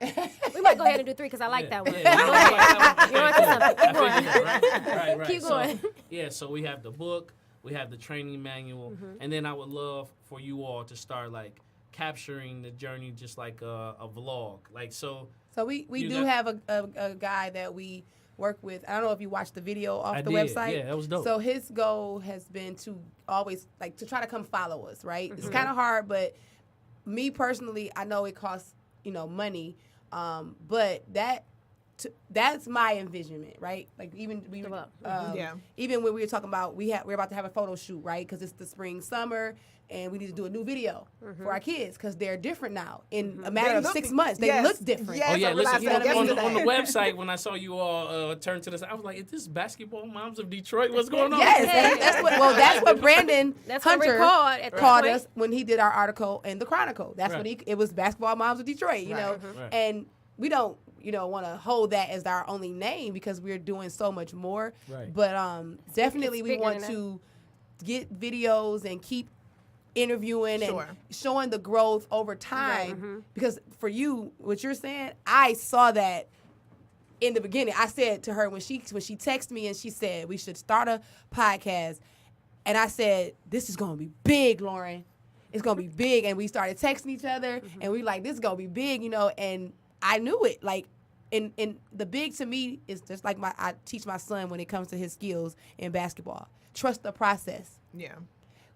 We might go ahead and do 3 because I like that one. Yeah, Go ahead. You want to something? Keep I going. figured that, right. Keep So, going. yeah, so we have the book, we have the training manual, and then I would love for you all to start like capturing the journey just like a vlog. Like so we You do got- have a guy that we work with. I don't know if you watched the video off I the did. website. Yeah, that was dope. So his goal has been to always like to try to come follow us, right? It's kind of hard, but me personally, I know it costs money, but that's my envisionment, right? Like even we, even when we were talking about we're about to have a photo shoot, right? Because it's the spring summer, and we need to do a new video for our kids because they're different now. In a matter of 6 months, they look different. Yes, Oh yeah, I listen. realized that On the yesterday. website, when I saw you all turn to this, I was like, "Is this Basketball Moms of Detroit? What's going on?" Yes, that's what Brandon That's what Hunter we're called at this called point. us when he did our article in the Chronicle. That's what it was, Basketball Moms of Detroit, you know. Right. And we don't, want to hold that as our only name because we're doing so much more. Right. But definitely we bigger want than to get videos and keep interviewing Sure. and showing the growth over time. Because for you, what you're saying, I saw that in the beginning. I said to her when she texted me and she said we should start a podcast, and I said this is gonna be big, Lauren. It's gonna be big, and we started texting each other, and we like this is gonna be big, and I knew it. Like, and the big to me is just like I teach my son when it comes to his skills in basketball. Trust the process. Yeah.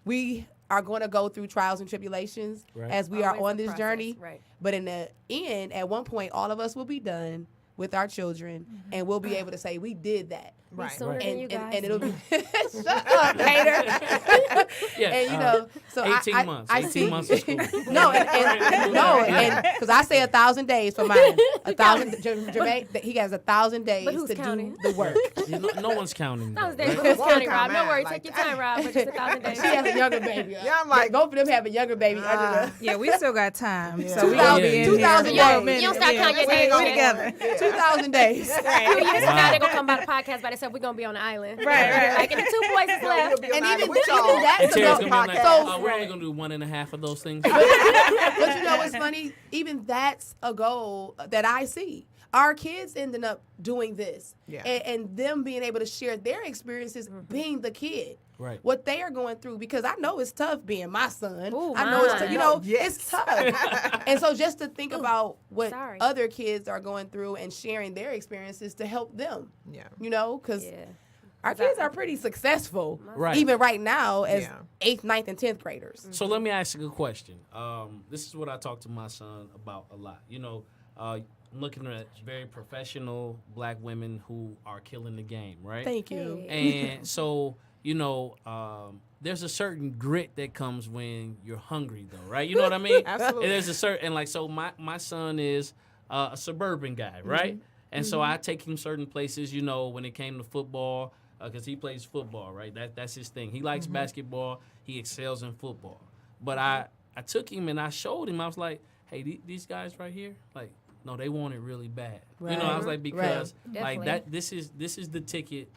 We are going to go through trials and tribulations as we are Always on a this process, journey. right. But in the end, at one point, all of us will be done with our children, and we'll be able to say we did that. Right. Sooner than you guys. And it'll be shut up, hater. Yeah, And so 18 months. 18 months of school. No, and because I say 1,000 days for mine. 1,000. Jermaine, he has 1,000 days But who's to counting? do the work. No one's counting. That was though, there. right? Who's counting, Won't Rob? come No out worries. like Take your time, Rob. But just 1,000 days. She has a younger baby. Yeah, I'm like, both of them have a younger baby under the. Yeah, we still got time. Yeah. So we gonna be in 2,000 here. days. You don't start counting your We days go yet. together. 2,000 days. A few years from now, they're going to come by the podcast by themselves. We're going to be on the island. Right. Like, and the 2 boys is left. We'll be on And the even island with y'all. that's And Terry's about- gonna be like, podcast. we're only gonna do 1.5 of those things. But you know what's funny? Even that's a goal that I see. Our kids ending up doing this, Yeah. and them being able to share their experiences being the kid. Right. What they are going through, because I know it's tough being my son. Ooh, I know it's mine. tough. Yes. It's tough. And so just to think about what Sorry. other kids are going through and sharing their experiences to help them. Yeah. Because Yeah. our kids are pretty successful, Right. even right now as Yeah. 8th, 9th, and 10th graders. So let me ask you a question. This is what I talk to my son about a lot. I'm looking at very professional black women who are killing the game, right? Thank you. And so, there's a certain grit that comes when you're hungry, though, right? You know what I mean? Absolutely. And there's a certain, so my son is a suburban guy, right? And so I take him certain places, when it came to football, because he plays football, right? That's his thing. He likes basketball. He excels in football. But I took him and I showed him. I was like, hey, these guys right here, like, no, they want it really bad. Right. You know, I was like, because like Definitely. that, this is the ticket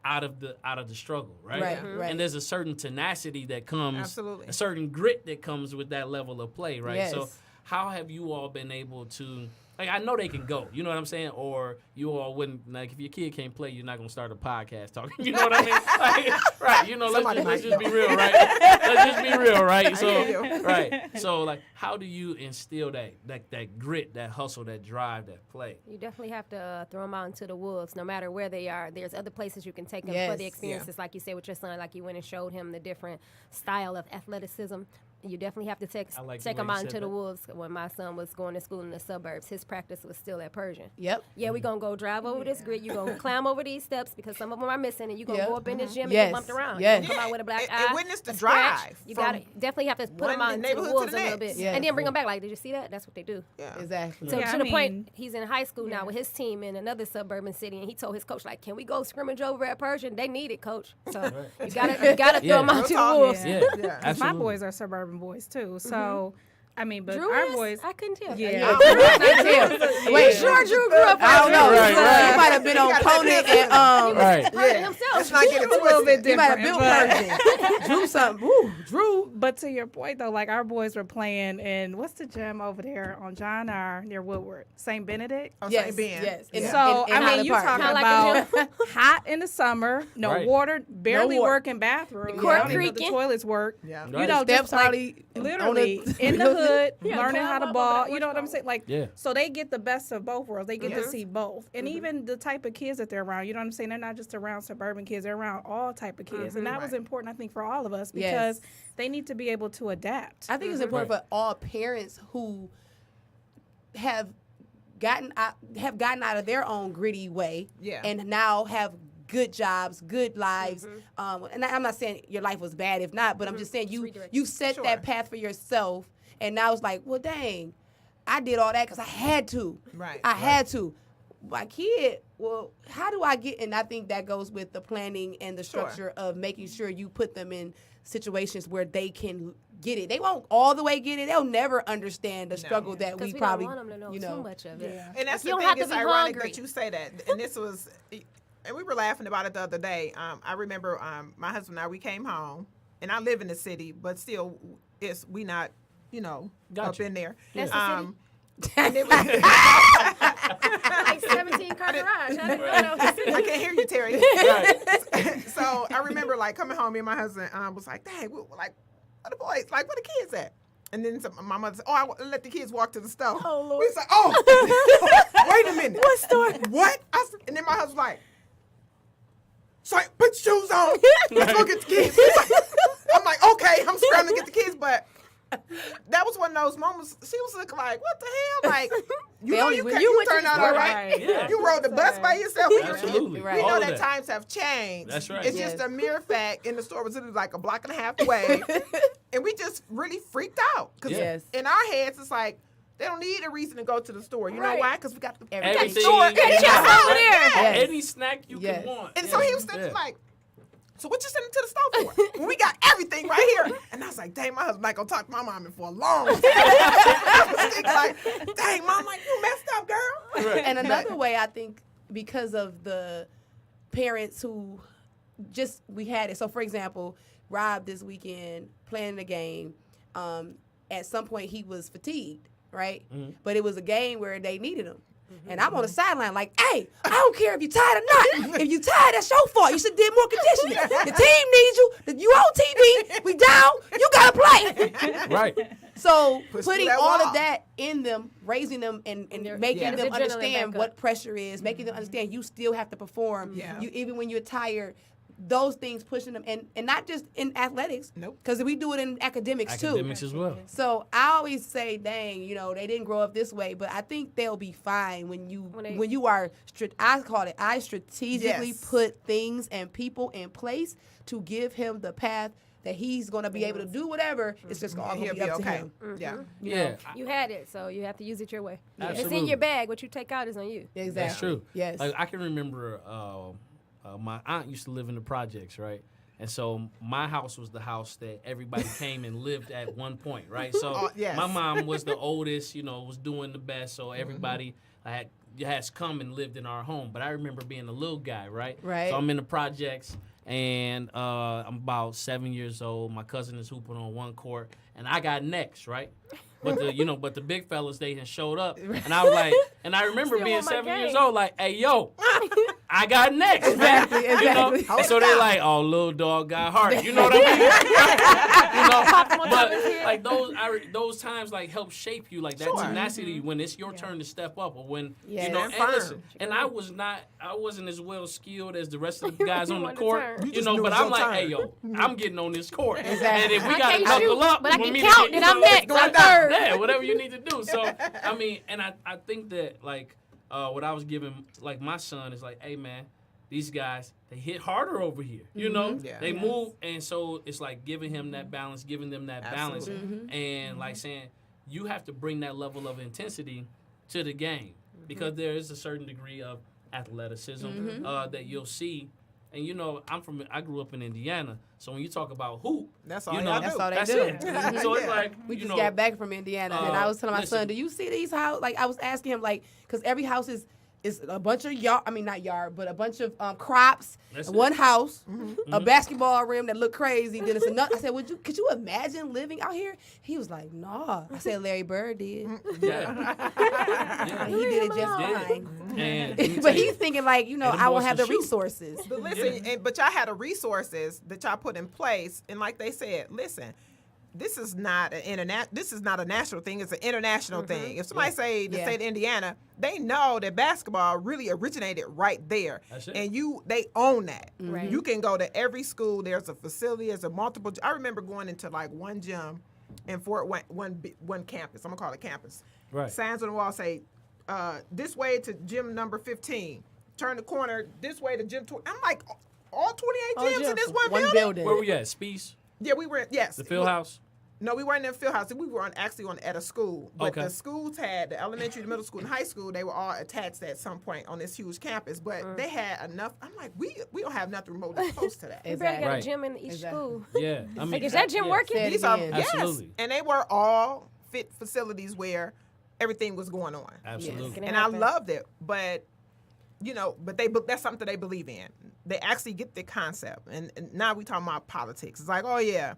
out of the struggle, right? Right, right. And there's a certain tenacity that comes, Absolutely. a certain grit that comes with that level of play, right? So Yes. how have you all been able to? Like, I know they can go, you know what I'm saying? Or you all wouldn't, like, if your kid can't play, you're not going to start a podcast talking. You know what I mean? Like, right, you know, let's just be real, right? Let's just be real, right? So, right. So, like, how do you instill that grit, that hustle, that drive, that play? You definitely have to throw them out into the wolves, no matter where they are. There's other places you can take them Yes. for the experiences, like you said with your son, like you went and showed him the different style of athleticism. You definitely have to take I like the take way them you out said into the that. wolves. When my son was going to school in the suburbs, his practice was still at Persian. Yep. Yeah, we're going to go drive over this grid. You're going to climb over these steps because some of them are missing, and you're going to Yep. go up in the gym and Yes. get bumped around. Yes. You come out with a black And eye. witness the a scratch. drive You from got to definitely have to put them one out into the neighborhood to wolves the a little next. bit. Yeah. And then bring them back. Like, did you see that? That's what they do. Yeah. Exactly. So Yeah, to I the point, mean- he's in high school now with his team in another suburban city, and he told his coach, like, "Can we go scrimmage over at Persian? They need it, coach." So you gotta throw them out to the talk. wolves. Yeah, Yeah. My absolutely. boys are suburban boys too. So, I mean, but Drew our is? boys. I couldn't tell. Yeah. Wait, Sure, Drew grew up. I don't know. Right, right. He might have been on gotta Conant be and Right. Persian himself. Let's not get it a little bit twisted. he might have different. built but- Persian. Drew something. Woo, Drew. But to your point though, like our boys were playing in what's the gym over there on John R near Woodward, St. Benedict. Oh, Yes, St. Ben. yes. Yeah. So in I mean, Highland you Park. talking Kinda like a about hot in the summer, no Right. water, barely water. working bathroom. Court I don't even know if the creaking. toilets work. Yeah. Right. You know, Steps just like already literally on the- in the hood, Yeah, learning how to blah, blah, ball. blah, You know what I'm blah. saying? Like, Yeah. so they get the best of both worlds. They get to Yes. see both, and even the type of kids that they're around. You know what I'm saying? They're not just around suburban kids; they're around all type of kids, and that was Right. important, I think, for all of us Yes. because they need to be able to adapt. I think it's important for all parents who have gotten out of their own gritty way, Yeah. and now have good jobs, good lives. And I'm not saying your life was bad, if not, but I'm just saying redirect. you set Sure. that path for yourself, and now it's like, well, dang, I did all that because I had to. Right. I had to. My kid, well, how do I get? And I think that goes with the planning and the structure of making sure you put them in situations where they can get it. They won't all the way get it. They'll never understand the struggle that we Because we probably, don't want them to know you know. too much of it. Yeah. And that's You the don't thing. have to It's be ironic hungry. that you say that. And this was, and we were laughing about it the other day. I remember my husband and I, we came home, and I live in the city, but still, we not, Gotcha. up in there. That's the city? And it was, Like 17 car garage. I didn't know. I can't hear you, Terry. Right. So I remember like coming home, me and my husband was like, dang, where the boys, like, where the kids at? And then my mother said, I let the kids walk to the store. Oh, Lord. We was like, oh, wait a minute. What store? What? And then my husband was like, so put your shoes on. Let's go get the kids. I'm like, okay, I'm scrambling to get the kids, but that was one of those moments. She was looking like, what the hell? Like, you They know only- you, when can, you you went to turned the out store, all right. right. Yeah. You rode the bus by yourself. Absolutely. Right. We know All that of times have changed. That's right. It's Yes. just a mere fact. And the store was literally like a block and a half away. And we just really freaked out. Because Yes. in our heads, it's like, they don't need a reason to go to the store. You know Right. why? Because we got the Everything. store. Yeah. And over there. Yes. Any snack you Yes. can want. And so he was thinking like, so what you sending to the store for? When we got everything right here. And I was like, dang, my husband not gonna talk to my mom for a long time. I was thinking like, dang, mom, like, you messed up, girl. Right. And another way, I think, because of the parents who we had it. So, for example, Rob this weekend playing the game, at some point he was fatigued, right? But it was a game where they needed him. And I'm on the sideline like, hey, I don't care if you're tired or not. If you're tired, that's your fault. You should have did more conditioning. The team needs you. You on TV. We down. You got to play. Right. So Push putting through that all wall. of that in them, raising them and making Yeah. them Adrenaline understand back what up. pressure is, making them understand you still have to perform. Yeah. You even when you're tired, those things pushing them and not just in athletics. Nope. Because we do it in academics Academics too. as well. So I always say, dang, they didn't grow up this way, but I think they'll be fine when you are. I strategically Yes. put things and people in place to give him the path that he's going to be able to do whatever. It's just all And going to he'll be be up okay. to him. Yeah. Yeah. You had it, so you have to use it your way. It's Absolutely. in your bag. What you take out is on you. Exactly. That's true. Yes. Like I can remember my aunt used to live in the projects, right? And so my house was the house that everybody came and lived at one point, right? So yes. my mom was the oldest, was doing the best. So everybody has come and lived in our home. But I remember being a little guy, right? Right. So I'm in the projects, and I'm about 7 years old. My cousin is hooping on one court, and I got next, right? But the big fellas, they had showed up, and I was like, and I remember being 7 years old, like, hey yo, I got next, Exactly. And so they like, oh, little dog got heart, you know what I mean? But like those times like help shape you, like that tenacity when it's your turn to step up, or when Yeah. and listen, and I wasn't as well skilled as the rest of the guys on the court, but I'm like, hey yo, I'm getting on this court, and if we gotta knuckle up, but I for can me count, to then I'm next. I'm third. Yeah, whatever you need to do. So I mean, and I think that like what I was giving like my son is like, hey man, these guys they hit harder over here. Yeah. They move, and so it's like giving him that balance, giving them that balance, and like saying you have to bring that level of intensity to the game because there is a certain degree of athleticism that you'll see. And I grew up in Indiana, so when you talk about hoop, That's all That's all they that's do. it. So it's like We just got back from Indiana, and I was telling my son, "Do you see these houses?" Like I was asking him, like, because every house is a bunch of yard. I mean, not yard, but a bunch of crops. That's One house, a basketball rim that looked crazy. Then it's another. I said, Could you imagine living out here?" He was like, "Nah." I said, "Larry Bird did. yeah. He did it just fine." And let me But tell you, he's thinking like, them I will boys have can the shoot. resources. But listen, but y'all had the resources that y'all put in place, and like they said, listen, this is not a national thing; it's an international thing. If somebody say the state of Indiana, they know that basketball really originated right there, That's it. and they own that. Right. You can go to every school. There's a facility. There's a multiple. I remember going into like one gym in Fort Wayne, one campus. I'm gonna call it campus. Right. Signs on the wall say, this way to gym number 15. Turn the corner this way to gym 20. I'm like, all 28 gyms in this one building? Where we at? Speece? Yeah, we were, yes. The field house? No, we weren't in the field house. We were at a school. But Okay. the schools had, the elementary, the middle school, and high school, they were all attached at some point on this huge campus. But they had enough. I'm like, we don't have nothing remotely close to that. We barely got Right. a gym in each school. Yeah. I mean, Like, is that gym working? Say it These are, again. yes. Absolutely. And they were all fit facilities where everything was going on. Absolutely. Can it And happen? I loved it, but that's something they believe in. They actually get the concept, and now we talking about politics. It's like, oh yeah,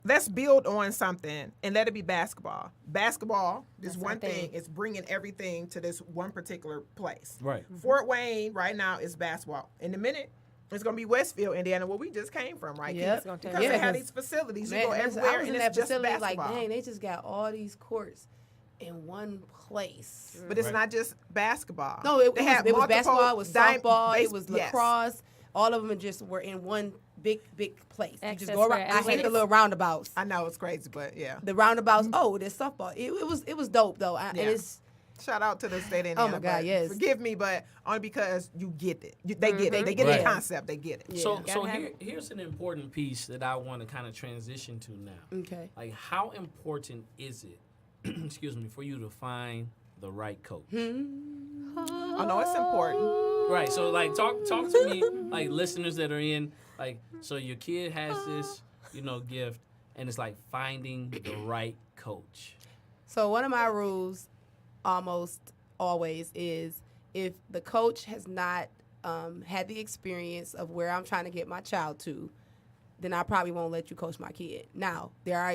let's build on something and let it be basketball. Basketball, this That's one our thing. thing, is bringing everything to this one particular place. Right. Fort Wayne right now is basketball. In a minute, it's gonna be Westfield, Indiana, where we just came from, right? Yep. It's gonna take Because Yeah, they have 'cause these facilities, you Man, go listen, everywhere, I was and in it's that just facility basketball. like, dang, they just got all these courts in one place. But it's Right. not just basketball. No, it They was had basketball, multiple it was softball, it was yes. lacrosse. All of them just were in one big place. You Access just go for around. I hate the athletics. little roundabouts. I know it's crazy, but yeah. The roundabouts. Oh, there's softball. It was dope though. And Yeah. it's Shout out to the state of Indiana. Oh, my God, but yes. Forgive me, but only because you get it. They get it. They get Right. the concept. They get it. Yeah. So Gotta have here's an important piece that I want to kind of transition to now. okay. Like, how important is it, excuse me, for you to find the right coach? Oh no, it's important. Right. So like talk to me, like listeners that are in, like, so your kid has this, gift, and it's like finding the right coach. So one of my rules, almost always, is if the coach has not had the experience of where I'm trying to get my child to, then I probably won't let you coach my kid. Now there are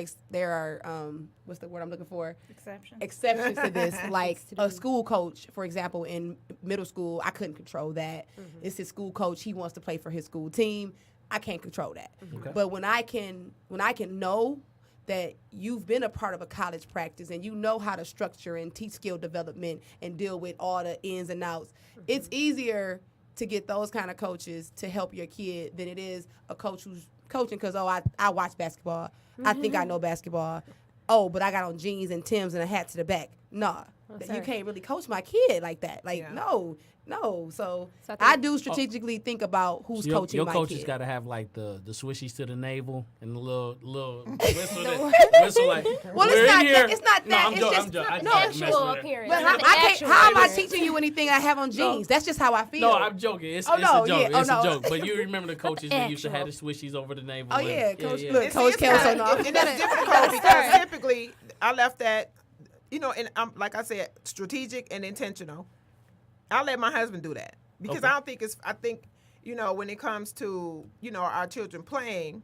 what's the word I'm looking for? Exceptions to this, like a school coach, for example, in middle school, I couldn't control that. It's his school coach; he wants to play for his school team. I can't control that. Okay. But when I can know that you've been a part of a college practice and you know how to structure and teach skill development and deal with all the ins and outs, it's easier to get those kind of coaches to help your kid than it is a coach who's coaching because, I watch basketball. I think I know basketball. Oh, but I got on jeans and Timbs and a hat to the back. Nah, you sorry. can't really coach my kid like that. Like, Yeah. no. No, so So I think- I do strategically think about who's So coaching your my coaches kid. got to have like the swishies to the navel and the little whistle, whistle like. Well, "We're it's not in here." that. It's not No, that. I'm it's joking. just I'm joking. I no. just It's mess Actual with it. appearance. But not the how am actual I appearance. teaching you anything I have on jeans? That's just how I feel. No, I'm joking. It's Oh, a no, joke. yeah. Oh, It's no. a joke. But you remember the coaches that used to have the Actual. swishies over the navel. Oh and- yeah, Coach. yeah. Look, And see, Coach it's Kelso. kinda- No, and it's difficult because typically I left that, and I'm like I said, strategic and intentional. I let my husband do that because Okay. I don't think it's. I think when it comes to our children playing,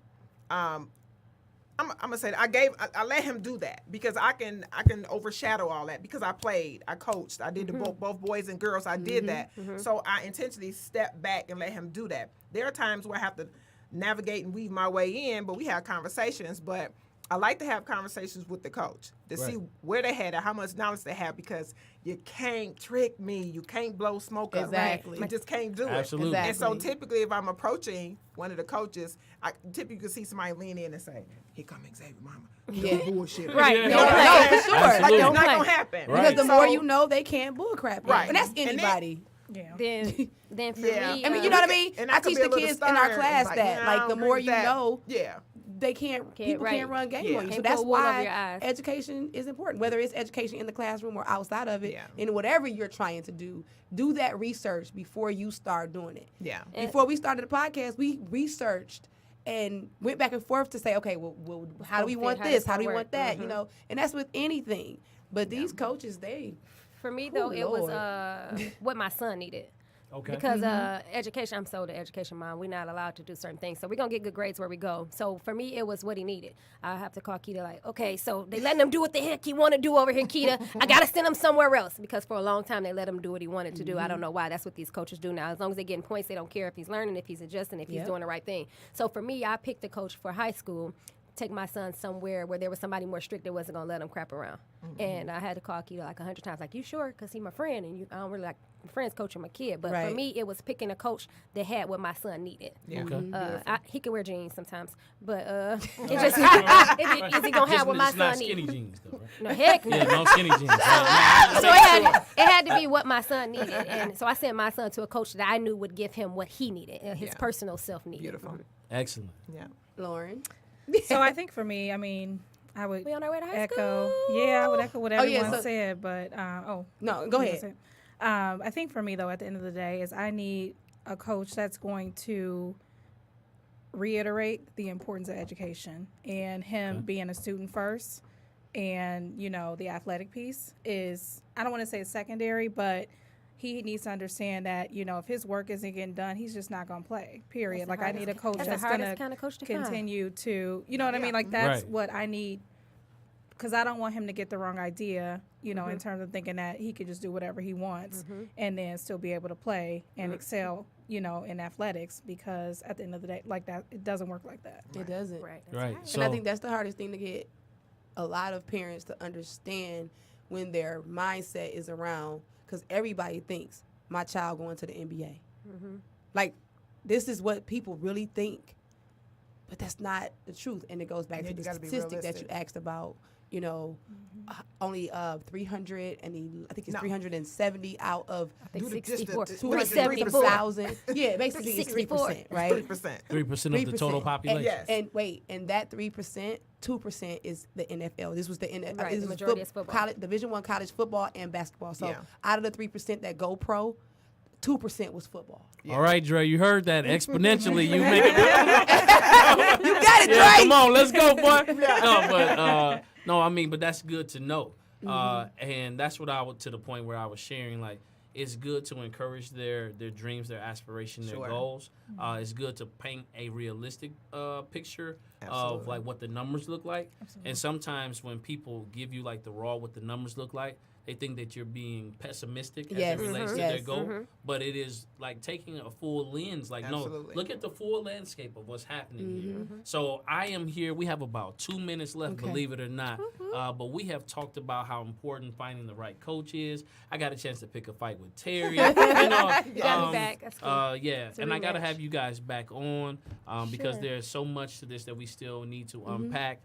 I'm gonna say that I let him do that because I can overshadow all that because I played, I coached, I did both boys and girls. I did that, so I intentionally stepped back and let him do that. There are times where I have to navigate and weave my way in, but we have conversations. But I like to have conversations with the coach to see where they had it, how much knowledge they have, because you can't trick me. You can't blow smoke up. Exactly. You just can't do Absolutely. it. And so Exactly. typically if I'm approaching one of the coaches, I typically see somebody lean in and say, "Here come Xavier, mama." Yeah. No bullshit. Right. Yeah. Don't play. No, for sure. Like Absolutely. it's Don't not play. gonna happen. Right. Because the So- more you know, they can't bull crap. Right. And that's And then- anybody. Yeah. Then for Yeah. me, I mean, you know what I mean? And I could teach be a the little kids in our stern, class like, that, "Nah, I like, don't the agree more with you that." know, Yeah. they people right. can't run game Yeah. on you. So Can't that's put wool over why your eyes. education is important, whether it's education in the classroom or outside of it. Yeah. And whatever you're trying to do that research before you start doing it. Yeah. Before we started the podcast, we researched and went back and forth to say, okay, well how do we want How this? does How that do we work? want that? You know, and that's with anything. But these coaches, they For me though, it was Lord. what my son needed. Okay. Because education, I'm so the education mom. We're not allowed to do certain things, so we're gonna get good grades where we go. So for me, it was what he needed. I have to call Keita like, okay, so they letting him do what the heck he want to do over here, Keita. I gotta send him somewhere else because for a long time they let him do what he wanted to do. I don't know why. That's what these coaches do now. As long as they're getting points, they don't care if he's learning, if he's adjusting, if he's doing the right thing. So for me, I picked a coach for high school. Take my son somewhere where there was somebody more strict that wasn't gonna let him crap around. And I had to call Keita like 100 times, like, you sure? Because he's my friend, and I don't really like my friends coaching my kid. But Right. for me, it was picking a coach that had what my son needed. Yeah. Okay. He can wear jeans sometimes, but it just is he gonna have what my It's not son skinny needs? jeans though, right? No, heck no. Yeah, no skinny jeans. Yeah, So it had to be what my son needed, and so I sent my son to a coach that I knew would give him what he needed, his Yeah. personal self needed. Beautiful. Excellent. Yeah. Lauren. So I think for me, I mean, I would We on our way to high echo. school. Yeah, I would echo what Oh, yeah, everyone so- said, but No, go what was ahead. it? I think for me though, at the end of the day, is I need a coach that's going to reiterate the importance of education and him being a student first, and the athletic piece is, I don't want to say it's secondary, but he needs to understand that if his work isn't getting done, he's just not going to play. Period. That's the Like I need a coach That's that's the going hardest to kind of coach to find. continue to, you know what I mean? Like that's Right. what I need, because I don't want him to get the wrong idea, in terms of thinking that he could just do whatever he wants and then still be able to play and excel, in athletics, because at the end of the day, like that, it doesn't work like that. It doesn't. Right. Right. And So I think that's the hardest thing to get a lot of parents to understand when their mindset is around, because everybody thinks my child going to the NBA. Like, this is what people really think, but that's not the truth. And it goes back Yeah, to you the gotta be statistic that you realistic. asked about. Only 300 and I think it's No. 370 out of think Do the- just the- 64. the- 270,000. Yeah, basically it's 64. 3%, right? 3%. 3% of the total 3%. population. Yes. And that 3%, 2% is the NFL. This was the NFL. Right, this the was majority is football. College, Division I college football and basketball. So Yeah. out of the 3% that go pro, 2% was football. All right, Dre, you heard that exponentially. You make it. You got it, Yeah, right? come on, let's go, boy. No, but but that's good to know. And that's what I would, to the point where I was sharing, like, it's good to encourage their dreams, their aspirations, their Sure. goals. It's good to paint a realistic picture of Absolutely. like what the numbers look like. And sometimes when people give you like the raw what the numbers look like, they think that you're being pessimistic as Yes. it relates to Yes. their goal. But it is like taking a full lens. Like, Absolutely. no, look at the full landscape of what's happening here. So I am here. We have about 2 minutes left, Okay. believe it or not. But we have talked about how important finding the right coach is. I got a chance to pick a fight with Terry. You got me back. That's cool. Yeah, It's a and I got to rematch. have you guys back on because there's so much to this that we still need to unpack.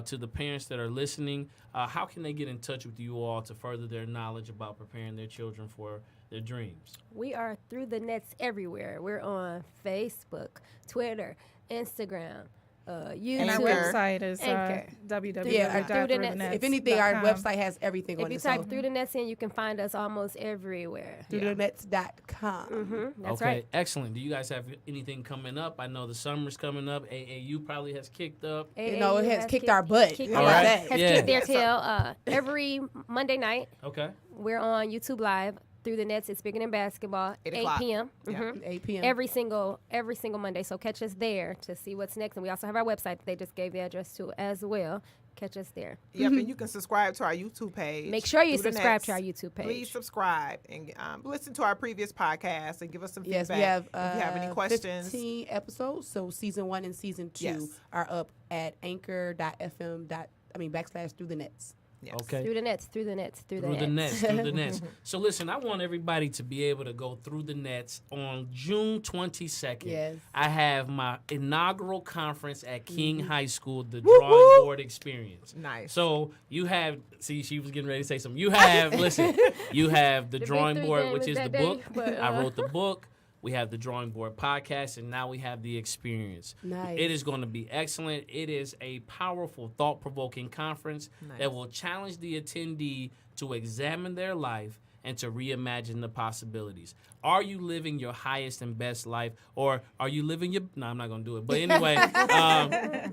To the parents that are listening, how can they get in touch with you all to further their knowledge about preparing their children for their dreams? We are Through the Nets everywhere. We're on Facebook, Twitter, Instagram, YouTube. And our website is Anchor. www.throughtheNets.com. If anything, our website has everything on If it. you type Through the Nets in, you can find us almost everywhere. throughtheNets.com. That's okay, right. excellent. Do you guys have anything coming up? I know the summer's coming up. AAU probably has kicked up. You know, it has kicked our butt. Kicked All our right. butt. Has Yeah. kicked their tail every Monday night. Okay. We're on YouTube Live. Through the Nets, it's bigger than basketball. 8 8 o'clock. p.m. Yeah. Mhm. 8 p.m. Every single Monday. So catch us there to see what's next. And we also have our website that they just gave the address to as well. Catch us there. Yep, and you can subscribe to our YouTube page. Make sure you Through the subscribe Nets. to our YouTube page. Please subscribe and listen to our previous podcast and give us some Yes, feedback. we have, if you have any questions. 15 episodes. So season 1 and season 2 Yes. are up at anchor.fm. / Through the Nets. Yes. Okay. Through the Nets, through the Nets, through the Through the Nets. Nets, through the Nets. So listen, I want everybody to be able to go through the Nets on June 22nd. Yes. I have my inaugural conference at King High School, the Drawing Board Experience. Nice. So you have, see, she was getting ready to say something. You have, listen, you have the The Big Drawing Three Board, game which is is the that day, book. but, I wrote the book. We have the Drawing Board podcast, and now we have the experience. Nice. It is going to be excellent. It is a powerful, thought-provoking conference that will challenge the attendee to examine their life and to reimagine the possibilities. Are you living your highest and best life, or are you living your? No, I'm not going to do it. But anyway,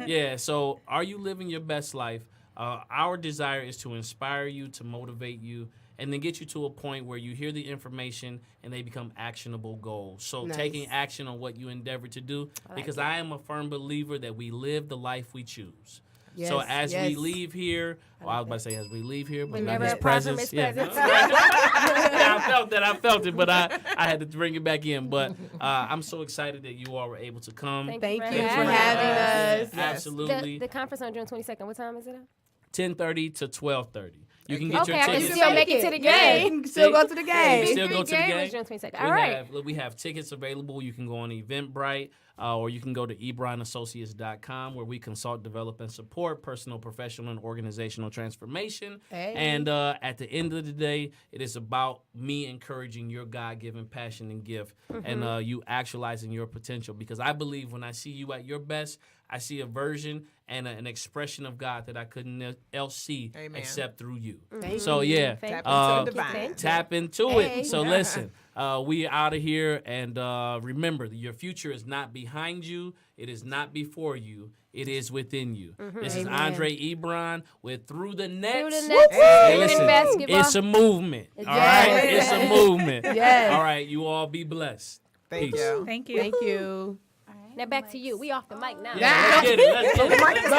yeah. So, are you living your best life? Our desire is to inspire you, to motivate you, and then get you to a point where you hear the information and they become actionable goals. So Nice. taking action on what you endeavor to do, because I am a firm believer that we live the life we choose. So Yes, as we yes. leave here, well, I was about to say as we leave here, but We not never his apart from presence. his Yeah. presence. Yeah, I felt it, but I had to bring it back in. But I'm so excited that you all were able to come. Thank Thank for you for having having us. Absolutely. The conference on June 22nd, what time is it at? 10:30 to 12:30. You can get Okay, your I can tickets. still make it to the game. Still go to the Yeah, you game. still go to the Game game. is June 22nd. All right. We have tickets available. You can go on Eventbrite, or you can go to ebrinassociates.com, where we consult, develop, and support personal, professional, and organizational transformation. Hey. And at the end of the day, it is about me encouraging your God-given passion and gift, and you actualizing your potential. Because I believe when I see you at your best, I see a version and an expression of God that I couldn't else see Amen. except through you. Thank So yeah, Thank Tap you. into the divine. Thank you. tap into Hey. it. So listen, we out of here, and remember, your future is not behind you. It is not before you. It is within you. This is Amen. Andre Ebron with Through the Nets. Through the Nets, Hey, bigger listen, than basketball. it's a movement. All Yes. right, it's a movement. Yes. All right, you all be blessed. Thank Peace. you. Thank you. Thank you. Now back to you. We off the mic now. Yeah, let's get it. Let's get it.